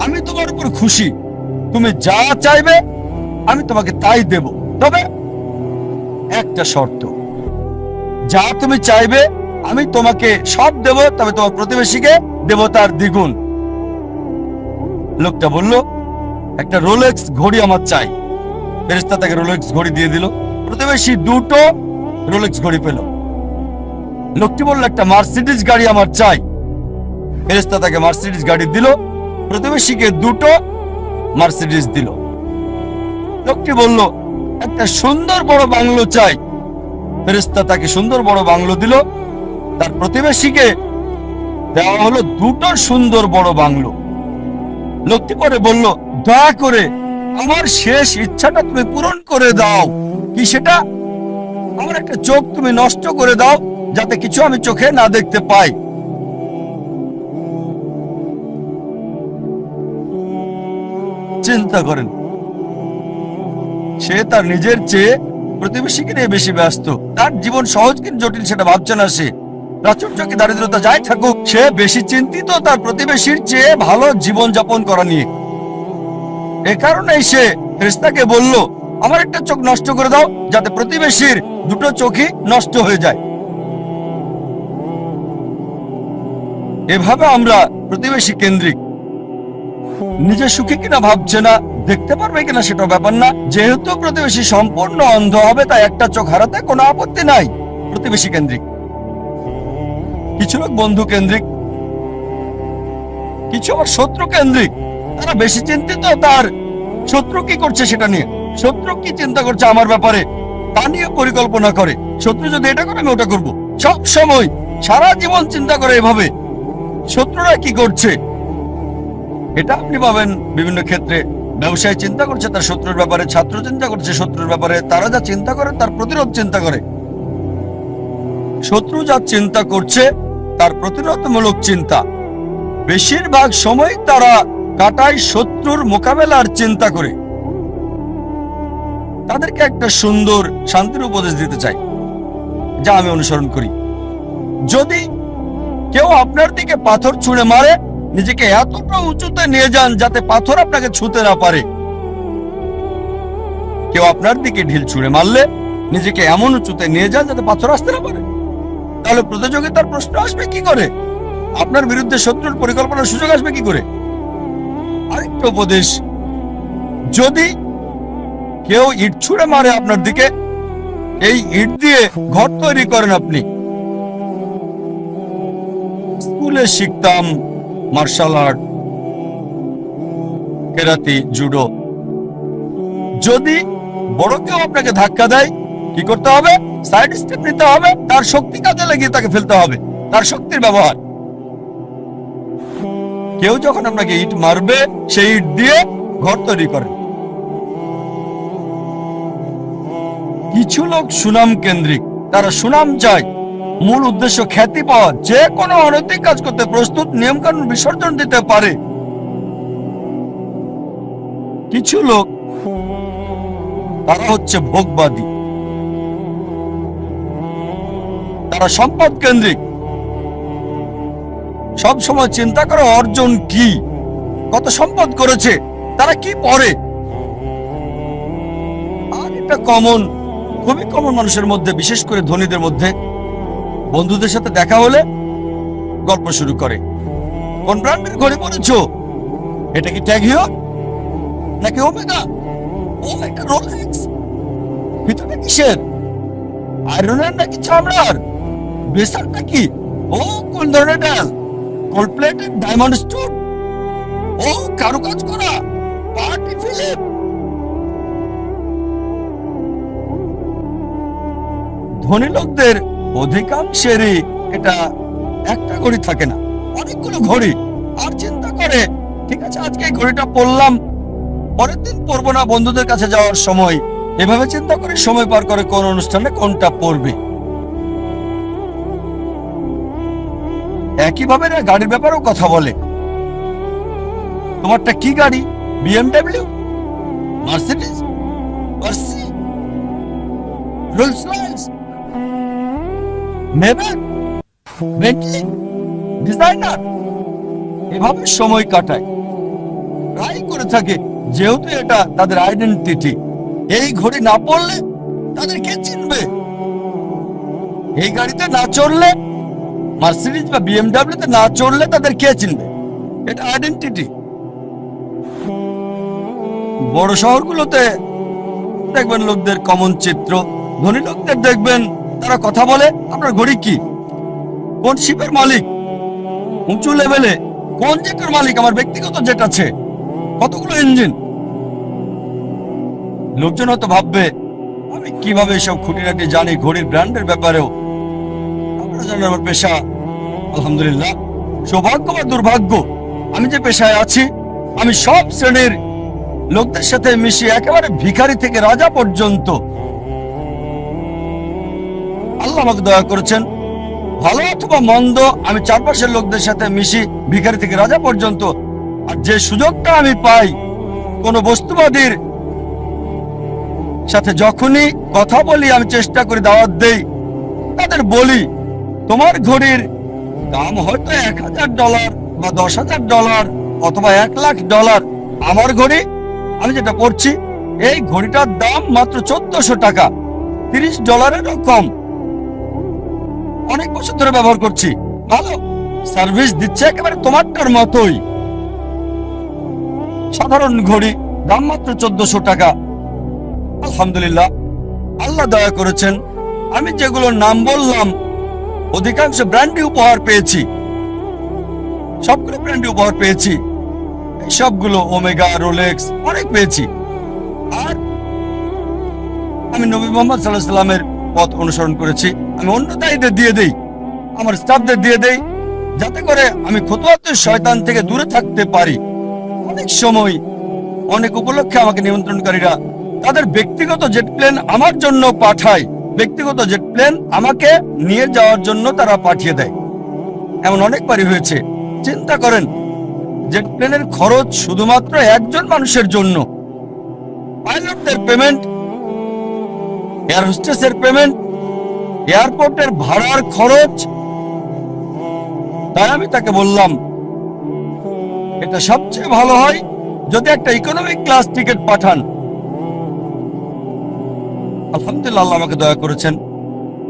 আমি তোমার উপর খুশি, তুমি যা চাইবে আমি তোমাকে তাই দেব, তবে একটা শর্ত, যা তুমি চাইবে আমি তোমাকে সব দেব, তবে তোমার প্রতিবেশীকে দেব তার দ্বিগুণ। লোকটা বলল, একটা রোলেক্স ঘড়ি আমার চাই। ফেরেশতা তাকে রোলেক্স ঘড়ি দিয়ে দিল। প্রতিবেশী দুটো রোলেক্স ঘড়ি পেল। লোকটি বলল, একটা মার্সিডিজ গাড়ি আমার চাই। ফেরেশতা তাকে মার্সিডিজ গাড়ি দিল। প্রতিবেশীকে দুটো মার্সিডিজ দিল। লোকটি বলল, একটা সুন্দর বড় বাংলো চাই। ফেরেশতা তাকে সুন্দর বড় বাংলো দিল। তার প্রতিবেশীকে দেওয়া হলো দুটো সুন্দর বড় বাংলো। লোকটি পরে বলল, দয়া করে আমার শেষ ইচ্ছাটা তুমি পূরণ করে দাও। কি সেটা? আমার একটা চোখ তুমি নষ্ট করে দাও, যাতে কিছু আমি চোখে না দেখতে পাই। চিন্তা করেন, সে তার নিজের চেয়ে প্রতিবেশীকে নিয়ে বেশি ব্যস্ত। তার জীবন সহজ কিন্তু জটিল সেটা ভাবছে না সে। প্রাচুর্য কি দারিদ্রতা যাই থাকুক, সে বেশি চিন্তিত তার প্রতিবেশীর চেয়ে ভালো জীবন যাপন করা নিয়ে। এ কারণেই সে ফেরেশতাকে বলল, আমার একটা চোখ নষ্ট করে দাও, যাতে প্রতিবেশীর দুটো চোখই নষ্ট হয়ে যায়। এভাবে আমরা প্রতিবেশী কেন্দ্রিক। নিজে সুখী কিনা ভাবছে না, দেখতে পারবে কিনা সেটা ব্যাপার না। যেহেতু প্রতিবেশী সম্পূর্ণ অন্ধ হবে, তাই একটা চোখ হারাতে কোনো আপত্তি নাই। প্রতিবেশী কেন্দ্রিক। কিছু লোক বন্ধু কেন্দ্রিক, কিছু আবার শত্রু কেন্দ্রিক। তারা বেশি চিন্তিত তার শত্রু কি করছে সেটা নিয়ে, শত্রু কি চিন্তা করছে আমার ব্যাপারে তা নিয়ে পরিকল্পনা করে। শত্রু যদি এটা করে আমি ওটা করবো, সব সময় সারা জীবন চিন্তা করে এভাবে শত্রুরা কি করছে। এটা আপনি পাবেন বিভিন্ন ক্ষেত্রে। ব্যবসায় চিন্তা করছে তার শত্রুর ব্যাপারে, ছাত্র চিন্তা করছে শত্রুর ব্যাপারে, তারা যা চিন্তা করে তার প্রতিরোধ চিন্তা করে। শত্রু যা চিন্তা করছে তার প্রতিরোধমূলক চিন্তা। বেশিরভাগ সময় তারা কাটায় শত্রুর মোকাবেলার চিন্তা করে। তাদেরকে একটা সুন্দর শান্তির উপদেশ দিতে চাই, যা আমি অনুসরণ করি। যদি কেউ আপনার দিকে পাথর ছুঁড়ে মারে, নিজেকে এতটা উঁচুতে নিয়ে যান যাতে পাথর আপনাকে ছুঁতে না পারে। কেউ আপনার দিকে ঢিল ছুঁড়ে মারলে নিজেকে এমন উঁচুতে নিয়ে যান যাতে পাথর আসতে না পারে। তাহলে প্রতিযোগিতার প্রশ্ন আসবে কি করে? আপনার বিরুদ্ধে শত্রুর পরিকল্পনার সুযোগ আসবে কি করে? আরেকটা উপদেশ, যদি কেউ ইট ছুঁড়ে মারে আপনার দিকে, এই ইট দিয়ে ঘর তৈরি করেন আপনি। স্কুলে শিখতাম মার্শাল আর্ট, কেরাতি, জুডো। যদি বড় কেউ আপনাকে ধাক্কা দেয়, কি করতে হবে? সাইড স্টেপ নিতে হবে, তার শক্তি কাজে লাগিয়ে তাকে ফেলতে হবে, তার শক্তির ব্যবহার। কেউ যখন আপনাকে ইট মারবে, সেই ইট দিয়ে ঘর তৈরি করেন। কিছু লোক সুনাম কেন্দ্রিক, তারা সুনাম চায়, মূল উদ্দেশ্য খ্যাতি পাওয়া। যে কোনো অনৈতিক কাজ করতে প্রস্তুত, নিয়ম কানুন বিসর্জন দিতে পারে। কিছু লোক, তারা হচ্ছে ভোগবাদী, তারা সম্পদ কেন্দ্রিক, সব সময় চিন্তা করে অর্জন কি, কত সম্পদ করেছে, তারা কি পড়ে। আর এটা কমন, খুবই কমন মানুষের মধ্যে, বিশেষ করে ধনীদের মধ্যে। বন্ধুদের সাথে দেখা হলে গল্প শুরু করে, কোন ব্র্যান্ডের ঘড়ি পরেছো? এটা কি ট্যাগ হিরো নাকি ওমেগা? ও একটা রোলেক্স। ভিতরে কিসের? আয়রনের নাকি চামড়ার? বেসার নাকি? ও কোন ধরনের ডাল? Gold plated diamond stone? ও কারুকাজ করা পার্টি ফিল্ম? ধনী লোকদের অধিকাংশেরই এটা একটা ঘড়ি থাকে না, অনেকগুলো ঘড়ি। আর চিন্তা করে, ঠিক আছে আজকে এই ঘড়িটা পরলাম, পরের দিন পরবো না বন্ধুদের কাছে যাওয়ার সময়। এভাবে চিন্তা করে সময় পার করে কোন অনুষ্ঠানে কোনটা পরবে। একইভাবে না গাড়ির ব্যাপারেও কথা বলে। তোমারটা কি গাড়ি? বিএমডব্লিউ, মার্সিডিজ, মার্সি, Rolls Royce, Maybach, Bentley, designer. এভাবে সময় কাটায়, ট্রাই করে থাকে, যেহেতু এটা তাদের আইডেন্টিটি। এই ঘড়ি না পড়লে তাদের কে চিনবে? এই গাড়িতে না চড়লে, মার্সিডিজ বা বিএমডব্লিউ তে না চড়লে তাদের কে চিনবে? এটা আইডেন্টিটি। বড় শহরগুলোতে দেখবেন লোকদের কমন চিত্র। ধনী লোকদের দেখবেন তারা কথা বলে, আপনার ঘড়ি কি, কোন শিপের মালিক, উঁচু লেভেলে কোন জেটের মালিক, আমার ব্যক্তিগত জেট আছে, কতগুলো ইঞ্জিন। লোকজন হয়তো ভাববে আমি কিভাবে এসব খুঁটিনাটি জানি ঘড়ির ব্র্যান্ডের ব্যাপারেও। আপনারা জানেন আমার পেশা, আলহামদুলিল্লাহ, সৌভাগ্য বা দুর্ভাগ্য, আমি যে পেশায় আছি, আমি সব শ্রেণীর লোকদের সাথে মিশি, একেবারে ভিখারি থেকে রাজা পর্যন্ত। আল্লাহ আমাকে দয়া করেছেন, ভালো অথবা মন্দ, আমি চারপাশের লোকদের সাথে মিশি, ভিখারি থেকে রাজা পর্যন্ত। আর যে সুযোগটা আমি পাই, কোন বস্তুবাদীর সাথে যখনই কথা বলি, আমি চেষ্টা করি, দাওয়াত দেই, তাদের বলি তোমার ঘড়ির দাম হয়তো $1000 বা $10,000 অথবা $1,00,000। আমার ঘড়ি, আমি যেটা পড়ছি, এই ঘড়িটার দাম মাত্র $1400, $30 কম। অনেক বছর ধরে ব্যবহার করছি, ভালো সার্ভিস দিচ্ছে, একেবারে তোমারটার মতোই। সাধারণ ঘড়ি, দাম মাত্র $1400। আলহামদুলিল্লাহ, আল্লাহ দয়া করেছেন, আমি যেগুলোর নাম বললাম অধিকাংশ ব্র্যান্ডই উপহার পেয়েছি, সবগুলো ব্র্যান্ডই উপহার পেয়েছি। সবগুলো ওমেগা, রোলেক্স, অনেক পেয়েছি। আর আমি নবী মুহাম্মদ সাল্লাল্লাহু আলাইহি ওয়াসাল্লামের পথ অনুসরণ করেছি। আমি অন্য দায়ীদের দিয়ে দেই, আমার স্টাফদের দিয়ে দেই, যাতে করে আমি খুতুওয়াতুশ শয়তান থেকে দূরে থাকতে পারি। অনেক সময় অনেক উপলক্ষে আমাকে নিমন্ত্রণকারীরা তাদের ব্যক্তিগত জেট প্লেন আমার জন্য পাঠায়, ব্যক্তিগত জেট প্লেন আমাকে নিয়ে যাওয়ার জন্য তারা পাঠিয়ে দেয়। এমন অনেকবারই হয়েছে। চিন্তা করেন, জেট প্লেনের খরচ শুধুমাত্র একজন মানুষের জন্য, পাইলটদের পেমেন্ট, এয়ার হোস্টেসের পেমেন্ট, এয়ারপোর্টের ভাড়ার খরচ। তাই আমি তাকে বললাম, এটা সবচেয়ে ভালো হয় যদি একটা ইকোনমিক ক্লাস টিকিট পাঠান। আলহামদুলিল্লাহ, আল্লাহ আমাকে দয়া করেছেন,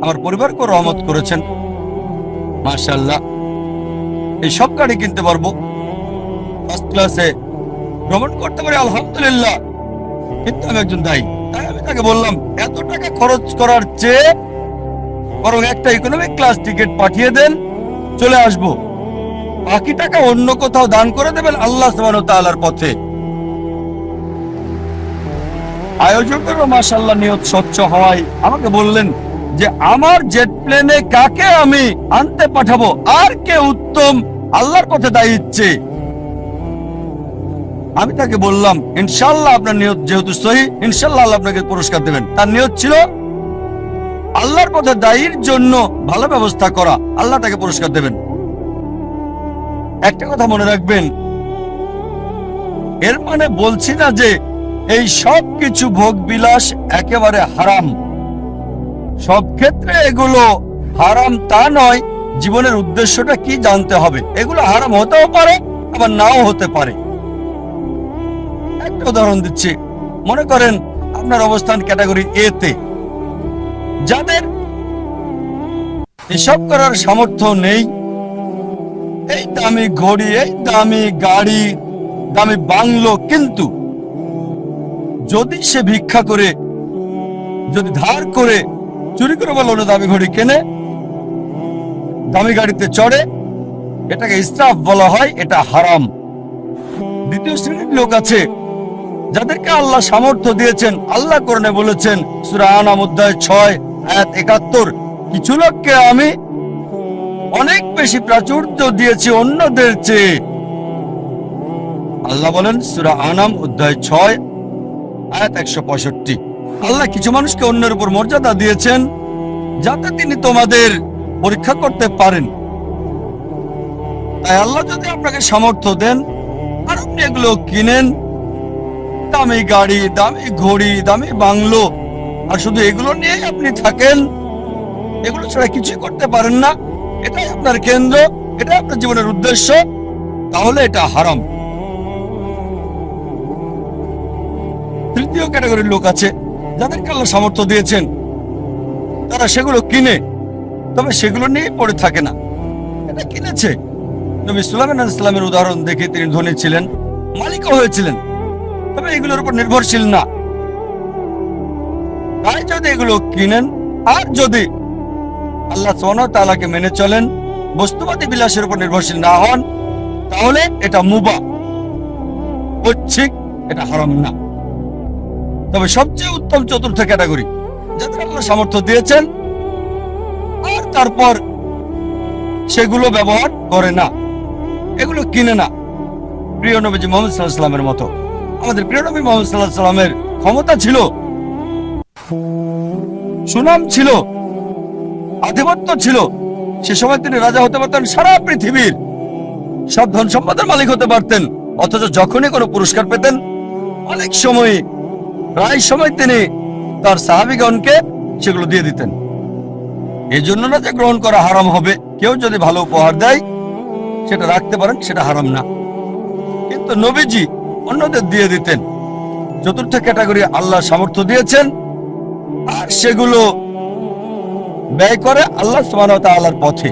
আমার পরিবারকে রহমত করেছেন। মাশাআল্লাহ, এই সব গাড়ি কিনতে পারবো, ফার্স্ট ক্লাসে ভ্রমণ করতে পারি, আলহামদুলিল্লাহ। কিন্তু আমি একজন দায়ী, তাই আমি তাকে বললাম, এত টাকা খরচ করার চেয়ে বরং একটা ইকোনমিক ক্লাস টিকিট পাঠিয়ে দেন, চলে আসবো। বাকি টাকা অন্য কোথাও দান করে দেবেন আল্লাহ সুবহানাহু ওয়া তাআলার পথে। আয়োজকেরও মাশাআল্লাহ নিয়ত স্বচ্ছ হওয়ায় আমাকে বললেন যে আমার জেট প্লেনে কাকে আমি আনতে পাঠাবো, আর কে উত্তম আল্লাহর পথে দায়ী ইচ্ছে। আমি তাকে বললাম, ইনশাআল্লাহ আপনার নিয়ত যেহেতু সহি, ইনশাআল্লাহ আল্লাহ আপনাকে পুরস্কার দেবেন। তার নিয়ত ছিল আল্লাহর পথে দায়ীর জন্য ভালো ব্যবস্থা করা, আল্লাহ তাকে পুরস্কার দেবেন। একটা কথা মনে রাখবেন, এর মানে বলছি না যে এই সব কিছু ভোগ বিলাস একেবারে হারাম। সব ক্ষেত্রে এগুলো হারাম তা নয়, জীবনের উদ্দেশ্যটা কি জানতে হবে। এগুলো হারাম হতেও পারে, আবার নাও হতে পারে। একটা উদাহরণ দিচ্ছি, মনে করেন আপনার অবস্থান ক্যাটাগরি এ তে, যাদের এসব করার সামর্থ্য নেই, এই দামি ঘড়ি, এই দামি গাড়ি, দামি বাংলো, কিন্তু যদি সে ভিক্ষা করে, যদি ধার করে, চুরি করে বলো দামি ঘড়ি কেনে, দামি গাড়িতে চড়ে, এটাকে ইসরাফ বলা হয়, এটা হারাম। দ্বিতীয় শ্রেণীর লোক আছে যাদেরকে আল্লাহ সামর্থ্য দিয়েছেন। আল্লাহ কোরআনে বলেছেন, সূরা আনাম অধ্যায় 6 আয়াত 71, কিছু লোককে আমি অনেক বেশি প্রাচুর্য দিয়েছি অন্যদের চেয়ে। আল্লাহ বলেন সূরা আনাম অধ্যায় 6 আয়াত 165, আল্লাহ কিছু মানুষকে অন্যের উপর মর্যাদা দিয়েছেন যাতে তিনি তোমাদের পরীক্ষা করতে পারেন। তাই আল্লাহ যদি আপনাকে সামর্থ্য দেন আর আপনি এগুলো কিনেন, দামি গাড়ি, দামি ঘড়ি, দামি বাংলো, আর শুধু এগুলো নিয়ে আপনি থাকেন, এগুলো ছাড়া কিছুই করতে পারেন না, এটাই আপনার কেন্দ্র, এটাই আপনার জীবনের উদ্দেশ্য, তাহলে এটা হারাম। তৃতীয় ক্যাটাগরির লোক আছে যাদেরকে আল্লাহ সামর্থ্য দিয়েছেন, তারা সেগুলো কিনে, তবে সেগুলো নিয়ে পড়ে থাকে না। এটা কিনেছে। নবী সুলাইমান আলাইহিস সালামের উদাহরণ দেখে তিনি ধনী ছিলেন, মালিকও হয়েছিলেন, তবে এগুলোর উপর নির্ভরশীল না। তাই যদি এগুলো কিনেন আর যদি আল্লাহ সুবহানাহু ওয়া তাআলাকে মেনে চলেন, বস্তুবাদী বিলাসের উপর নির্ভরশীল না হন, তাহলে এটা মুবাহ, ঐচ্ছিক, এটা হারাম না। তবে সবচেয়ে উত্তম চতুর্থ ক্যাটাগরি, যাদের আল্লাহ সামর্থ্য দিয়েছেন আর তারপর সেগুলো ব্যবহার করে না, এগুলো কিনে না। প্রিয় নবীজি মুহাম্মদ সাল্লাল্লাহু আলাইহি ওয়াসাল্লামের মতো, আমাদের প্রিয় নবী মুহাম্মদ সাল্লাল্লাহু আলাইহি ওয়াসাল্লামের ক্ষমতা ছিল, সুনাম ছিল, আধিপত্য ছিল। সে সময় তিনি রাজা হতে পারতেন, সারা পৃথিবীর সব ধন সম্পদের মালিক হতে পারতেন, অথচ যখনই কোনো পুরস্কার পেতেন, অনেক সময়, প্রায় সময় তিনি তার সাহাবীগণকে সেগুলো দিয়ে দিতেন। এই জন্য না যে গ্রহণ করা হারাম হবে, কেউ যদি ভালো উপহার দেয় সেটা রাখতে পারেন, সেটা হারাম না, কিন্তু নবীজি অন্যদের দিয়ে দিতেন। চতুর্থ ক্যাটাগরি, আল্লাহ সামর্থ্য দিয়েছেন আর সেগুলো ব্যয় করে আল্লাহ সুবহানাহু ওয়া তাআলার পথে।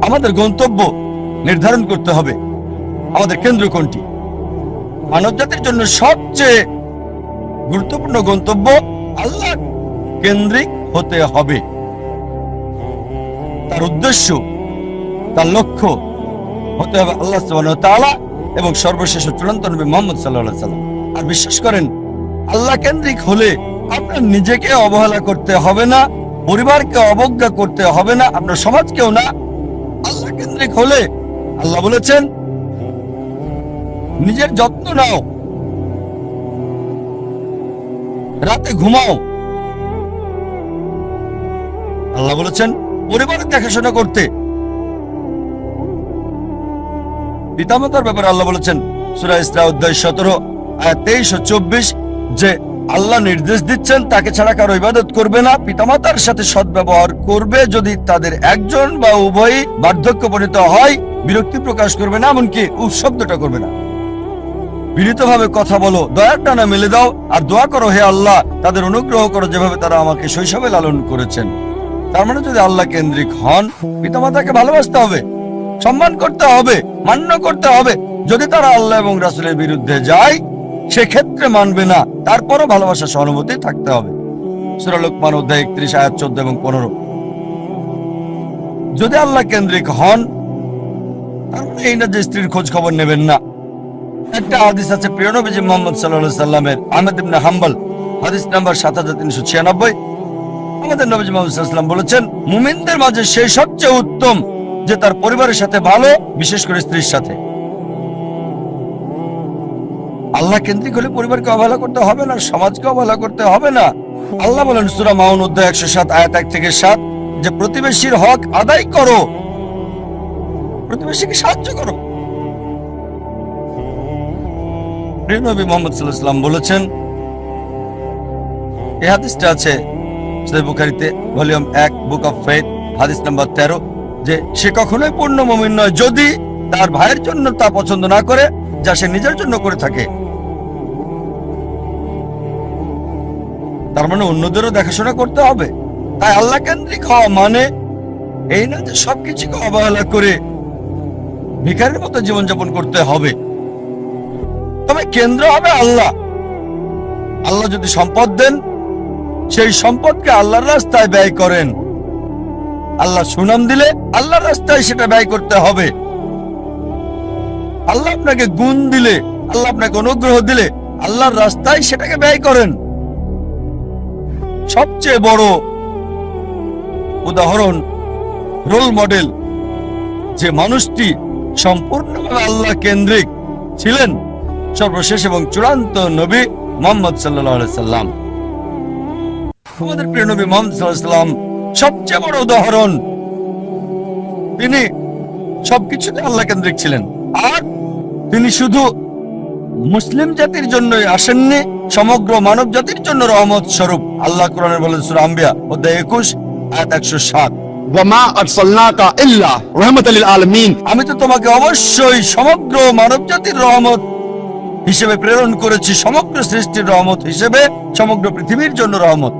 আমাদের গন্তব্য নির্ধারণ করতে হবে, আমাদের কেন্দ্র কোনটি। মানব জাতির জন্য সবচেয়ে গুরুত্বপূর্ণ গন্তব্য আল্লাহ কেন্দ্রিক হতে হবে। তার উদ্দেশ্য, তার লক্ষ্য হতে হবে আল্লাহ সুবহানাহু ওয়া তাআলা এবং সর্বশেষ চূড়ান্ত নবী মুহাম্মদ সাল্লাল্লাহু আলাইহি ওয়াসাল্লাম। আর বিশ্বাস করেন, আল্লাহ কেন্দ্রিক হলে আপনার নিজেকে অবহেলা করতে হবে না, পরিবারকে অবজ্ঞা করতে হবে না, আপনার সমাজকেও না। আল্লাহ কেন্দ্রিক হলে আল্লাহ বলেছেন, নিজের যত্ন নাও, রাতে ঘুমাও। আল্লাহ বলেছেন পরিবারের দেখাশোনা করতে। পিতামাতার ব্যাপারে আল্লাহ বলেছেন সূরা ইসরা অধ্যায় 17 আয়াত 23 ও 24 যে আল্লাহ নির্দেশ দিচ্ছেন তাকে ছাড়া কারো ইবাদত করবে না, পিতামাতার সাথে সদ্ব্যবহার করবে, যদি তাদের একজন বা উভয়ই বার্ধক্যপরিণত হয় বিরক্তি প্রকাশ করবে না, এমনকি উফ শব্দটা করবে না। বিনীতভাবে কথা বলো, দয়ার টানা মেলে দাও, আর দোয়া করো হে আল্লাহ তাদের অনুগ্রহ করো যেভাবে তারা আমাকে শৈশবে লালন করেছেন। তার মানে যদি আল্লাহ কেন্দ্রিক হন, পিতামাতাকে ভালোবাসতে হবে, সম্মান করতে হবে, মান্য করতে হবে। যদি তারা আল্লাহ এবং রাসূলের বিরুদ্ধে যায় সেক্ষেত্রে মানবে না, তারপরও ভালোবাসা সহানুভূতি থাকতে হবে। সূরা লোকমান অধ্যায় 31 আয়াত 14 এবং 15। যদি আল্লাহ কেন্দ্রিক হন তার মানে এই না যে স্ত্রীর খোঁজ খবর নেবেন না। একটা হাদিস আছে প্রিয় নবীজি মুহাম্মদ সাল্লাল্লাহু আলাইহি সাল্লামের, আহমদ ইবনে হাম্বল, হাদিস নাম্বার 7396। আমাদের নবীজি মুহাম্মদ সাল্লাল্লাহু আলাইহি সাল্লাম বলেছেন মুমিনদের মাঝে সেই সবচেয়ে উত্তম যে তার পরিবারের সাথে ভালো, বিশেষ করে স্ত্রীর সাথে। আল্লাহ কেন্দ্রিক হলে পরিবারকে অবহেলা করতে হবে না, সমাজকে অবহেলা করতে হবে না। আল্লাহ বলেন সূরা মাউন অধ্যায় 107 আয়াত 1 থেকে 7 যে প্রতিবেশীর হক আদায় করো, প্রতিবেশীকে সাহায্য করো। প্রিয় নবী মুহাম্মদ সাল্লাল্লাহু আলাইহি ওয়াসাল্লাম বলেছেন, এই হাদিসটা আছে সহিহ বুখারীতে ভলিউম 1 বুক অফ ফেথ হাদিস নাম্বার 13 যে সে কখনোই পূর্ণ মুমিন নয় যদি তার ভাইয়ের জন্য তা পছন্দ না করে যা সে নিজের জন্য করে থাকে। তার মানে অন্যদেরও দেখাশোনা করতে হবে। তাই আল্লাহ কেন্দ্রিক হওয়া মানে এই না যে সবকিছুকে অবহেলা করে ভিখারির মতো জীবনযাপন করতে হবে। তবে কেন্দ্র হবে আল্লাহ। আল্লাহ যদি সম্পদ দেন সেই সম্পদকে আল্লাহর রাস্তায় ব্যয় করেন। আল্লাহ সুনাম দিলে আল্লাহর রাস্তায় সেটা ব্যয় করতে হবে। আল্লাহ আপনাকে গুণ দিলে, আল্লাহ আপনাকে অনুগ্রহ দিলে আল্লাহর রাস্তায় সেটাকে ব্যয় করেন। সবচেয়ে বড় উদাহরণ, রোল মডেল, যে মানুষটি সম্পূর্ণভাবে আল্লাহ কেন্দ্রিক ছিলেন, সর্বশেষ এবং চূড়ান্ত নবী মুহাম্মদ সাল্লাল্লাহু আলাইহি সাল্লাম। আমাদের প্রিয় নবী মুহাম্মদ সাল্লাল্লাহু আলাইহি সাল্লাম সবচেয়ে বড় উদাহরণ। তিনি সবকিছুতে আল্লাহ কেন্দ্রিক ছিলেন। আর তিনি শুধু মুসলিম জাতির জন্যই আসেননি, সমগ্র মানব জাতির জন্য রহমত স্বরূপ। আল্লাহ কোরআনে বলেন সূরা আম্বিয়া অধ্যায় 21 আয়াত 107 ওয়ামা আরসালনাকা ইল্লা রাহমাতাল লিল আলামিন। আমি তো তোমাকে অবশ্যই সমগ্র মানব জাতির রহমত হিসেবে প্রেরণ করেছি, সমগ্র সৃষ্টির রহমত হিসেবে, সমগ্র পৃথিবীর জন্য রহমত।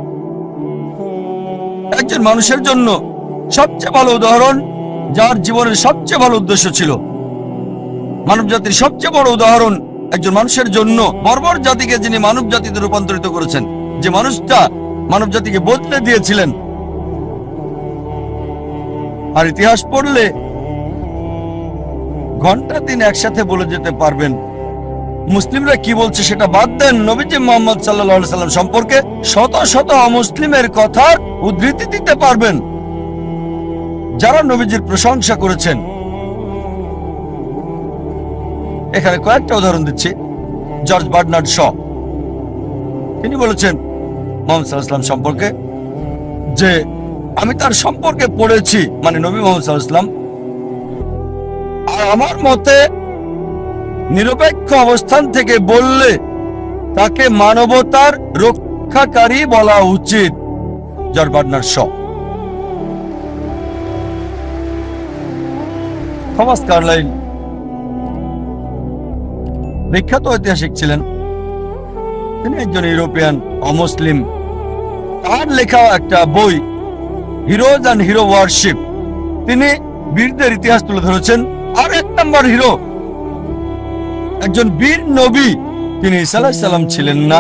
একজন মানুষের জন্য সবচেয়ে ভালো উদাহরণ, যার জীবনের সবচেয়ে ভালো উদ্দেশ্য ছিল। মানব জাতির সবচেয়ে বড় উদাহরণ একজন মানুষের জন্য, বর্বর জাতিকে যিনি মানব জাতিতে রূপান্তরিত করেছেন, যে মানুষটা মানব জাতিকে বদলে দিয়েছিলেন। আর ইতিহাস পড়লে ঘন্টা দিন একসাথে বলে যেতে পারবেন। মুসলিমরা কি বলছে সেটা বাদ দেন, নবীজি মুহাম্মদ সাল্লাল্লাহু আলাইহি সাল্লাম সম্পর্কে শত শত অমুসলিমের কথার উদ্ধৃতি দিতে পারবেন যারা নবীজির প্রশংসা করেছেন। এখানে কয়েকটা উদাহরণ দিচ্ছি। জর্জ বার্নার্ড শ, তিনি বলেছেন মুহাম্মদ সাল্লাল্লাহু আলাইহি সাল্লাম সম্পর্কে যে আমি তার সম্পর্কে পড়েছি, মানে নবী মুহাম্মদ সাল্লাল্লাহু আলাইহি সাল্লাম, আর আমার মতে নিরপেক্ষ অবস্থান থেকে বললে তাকে মানবতার রক্ষাকারী বলা উচিত। George Bernard Shaw. Thomas Carlyle বিখ্যাত ঐতিহাসিক ছিলেন। তিনি একজন ইউরোপিয়ান অমুসলিম। তার লেখা একটা বই হিরোজ অ্যান্ড হিরো ওয়ারশিপ, তিনি বীরদের ইতিহাস তুলে ধরেছেন। আর এক নম্বর হিরো, একজন বীর নবী, তিনি ঈসা আলাইহিস সালাম ছিলেন না,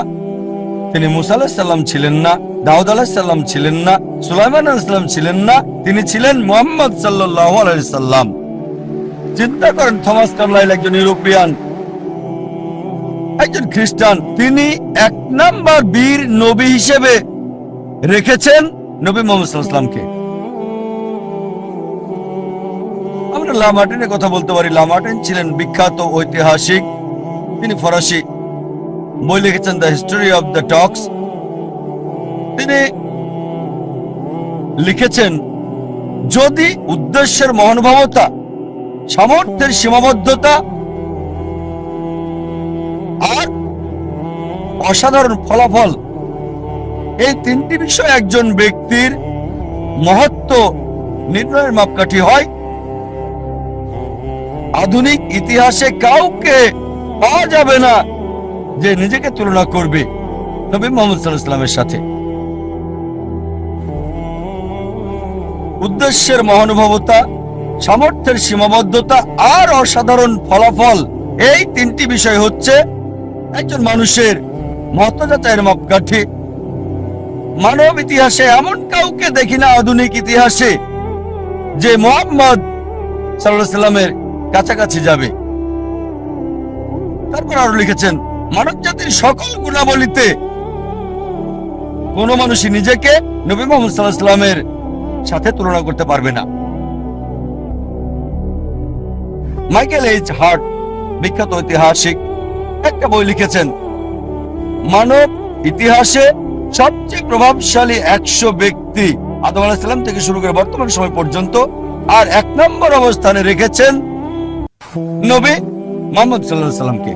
তিনি মুসা আলাইহিস সালাম ছিলেন না, দাউদ আলাইহিস সালাম ছিলেন না, সুলাইমান আলাইহিস সালাম ছিলেন না, তিনি ছিলেন মুহাম্মদ সাল্লাল্লাহু আলাইহি সাল্লাম। চিন্তা করেন, থমাস কার্লাইল একজন ইউরোপিয়ান, একজন খ্রিস্টান, তিনি এক নাম্বার বীর নবী হিসেবে রেখেছেন নবী মুহাম্মদ সাল্লাল্লাহু আলাইহি সাল্লামকে। আমরা লামার্টিনের কথা বলতে পারি। লামার্টিন ছিলেন বিখ্যাত ঐতিহাসিক, তিনি ফরাসি, বই লিখেছেন দ্য হিস্টোরি অফ দ্য টক্স। তিনি লিখেছেন, যদি উদ্দেশ্যের মহানুভবতা, সামর্থ্যের সীমাবদ্ধতা আর অসাধারণ ফলাফল, এই তিনটি বিষয় একজন ব্যক্তির মহত্ব নির্ণয়ের মাপকাঠি হয়, আধুনিক ইতিহাসে কাউকে পাওয়া যাবে না যে নিজেকে তুলনা করবে নবী মুহাম্মদ সাল্লাল্লাহু আলাইহি ওয়াসাল্লামের সাথে। উদ্দেশ্যের মহানুভবতা, সামর্থ্যের সীমাবদ্ধতা আর অসাধারণ ফলাফল, এই তিনটি বিষয় হচ্ছে একজন মানুষের মহত্ব যাচাইয়ের মাপকাঠি। মানব ইতিহাসে এমন কাউকে দেখি না আধুনিক ইতিহাসে যে মুহাম্মদ সাল্লাল্লাহু আলাইহি ওয়াসাল্লামের কাছাকাছি যাবে। তারপর আরো লিখেছেন, মানব জাতির সকল গুণাবলীতে কোনো মানুষই নিজেকে নবী মুহাম্মদ সাল্লাল্লাহু আলাইহি ওয়াসাল্লামের সাথে তুলনা করতে পারবে না। মাইকেল এইচ হার্ট, বিখ্যাত ঐতিহাসিক, একটা বই লিখেছেন, মানব ইতিহাসে সবচেয়ে প্রভাবশালী 100 ব্যক্তি আদম আলাইহিস সালাম থেকে শুরু করে বর্তমান সময় পর্যন্ত, আর 1 নম্বর অবস্থানে রেখেছেন নবী মুহাম্মদ সাল্লাল্লাহু আলাইহি ওয়াসাল্লামকে।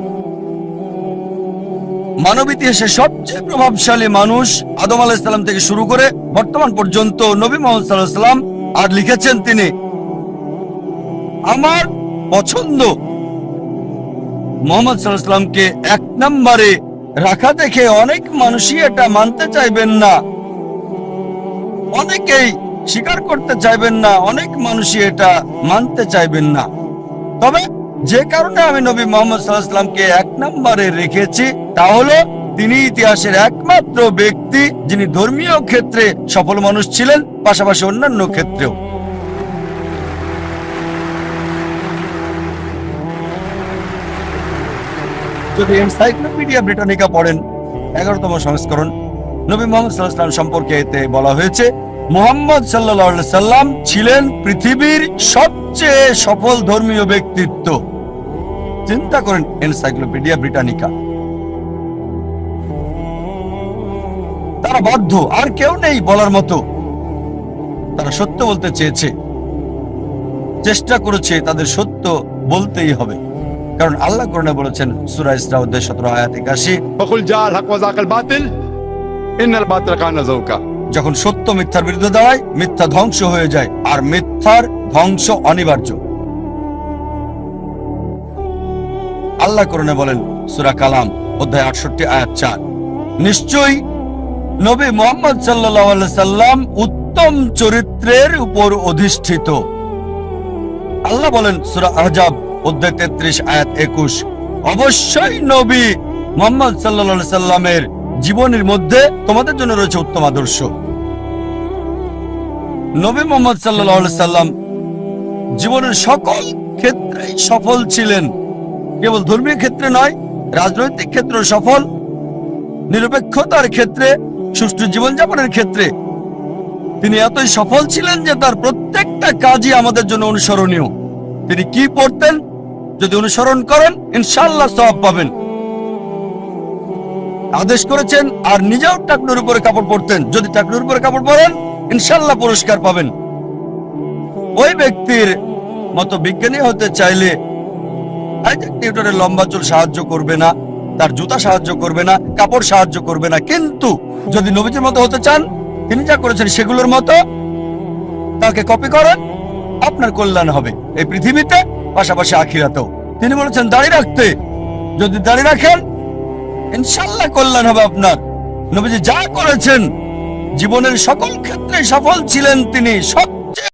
মানব ইতিহাসে সবচেয়ে প্রভাবশালী মানুষ আদম আলাইহিস সালাম থেকে শুরু করে বর্তমান পর্যন্ত নবী মুহাম্মদ সাল্লাল্লাহু আলাইহি ওয়াসাল্লাম। আর লিখেছেন তিনি, আমার পছন্দ মুহাম্মদ সাল্লাল্লাহু আলাইহি ওয়াসাল্লামকে 1 নম্বরে রাখা দেখে অনেক মানুষই এটা মানতে চাইবেন না, অনেকেই স্বীকার করতে চাইবেন না, অনেক মানুষই এটা মানতে চাইবেন না। তবে যে কারণে আমি নবী মুহাম্মদ সাল্লাল্লাহু আলাইহি ওয়াসাল্লামকে 1 নম্বরে রেখেছি তা হলো তিনি ইতিহাসের একমাত্র ব্যক্তি যিনি ধর্মীয় ক্ষেত্রে সফল মানুষ ছিলেন, পাশাপাশি অন্যান্য ক্ষেত্রেও। যদি এনসাইক্লোপিডিয়া ব্রিটানিকা পড়েন 11তম সংস্করণ, নবী মুহাম্মদ সাল্লাল্লাহু আলাইহি ওয়াসাল্লাম সম্পর্কে এতে বলা হয়েছে, মুহাম্মদ সাল্লাল্লাহু আলাইহি সাল্লাম ছিলেন পৃথিবীর সবচেয়ে সফল ধর্মীয় ব্যক্তিত্ব। চিন্তা করেন, এনসাইক্লোপিডিয়া ব্রিটানিকা। তারা বাধ্য, আর কেউ নেই বলার মতো। তারা সত্য বলতে চেয়েছে, চেষ্টা করেছে, তাদের সত্য বলতেই হবে। কারণ আল্লাহ কোরআনে বলেছেন, সূরা ইসরা অধ্যায় 17 আয়াত 81, فقل جاء الحق وزهق الباطل إن الباطل كان زهوقا। যখন সত্য মিথ্যার বিরুদ্ধে দাঁড়ায়, মিথ্যা ধ্বংস হয়ে যায়, আর মিথ্যার ধ্বংস অনিবার্য। আল্লাহ কোরআনে বলেন, সূরা কালাম অধ্যায় 68 আয়াত 4, নিশ্চয়ই নবী মুহাম্মদ সাল্লাল্লাহু আলাইহি সাল্লাম উত্তম চরিত্রের উপর অধিষ্ঠিত। আল্লাহ বলেন সূরা আহজাব অধ্যায় 33 আয়াত 21, অবশ্যই নবী মুহাম্মদ সাল্লাল্লাহু আলাইহি সাল্লামের জীবনের মধ্যে তোমাদের জন্য রয়েছে উত্তম আদর্শ। নবী মুহাম্মদ সাল্লাল্লাহু আলাইহি সাল্লাম জীবনের সকল ক্ষেত্রেই সফল ছিলেন, কেবল ধর্মীয় ক্ষেত্রে নয়, রাজনৈতিক ক্ষেত্রে সফল, নিরপেক্ষতার ক্ষেত্রে, সুষ্ঠু জীবনযাপনের ক্ষেত্রে তিনি এতই সফল ছিলেন যে তার প্রত্যেকটা কাজই আমাদের জন্য অনুসরণীয়। তিনি কি পড়তেন, যদি অনুসরণ করেন ইনশাআল্লাহ সওয়াব পাবেন। আদেশ করেছেন আর নিজেও টাকনুর উপরে কাপড় পরতেন, যদি টাকনুর উপরে কাপড় পরেন ইনশাআল্লাহ পুরস্কার পাবেন। ওই ব্যক্তির মতো বিজ্ঞানী হতে চাইলে আইজাক নিউটনের লম্বা চুল সাহায্য করবে না, তার জুতা সাহায্য করবে না, কাপড় সাহায্য করবে না। কিন্তু যদি নবীজির মতো হতে চান, তিনি যা করেছেন সেগুলোর মতো তাকে কপি করেন, আপনার কল্যাণ হবে এই পৃথিবীতে, পাশাপাশি আখিরাতেও। তিনি বলেছেন দাড়ি রাখতে, যদি দাড়ি রাখেন ইনশাআল্লাহ কল্যাণ হবে আপনার। নবীজি যা করেছেন, জীবনের সকল ক্ষেত্রে সফল ছিলেন তিনি, সব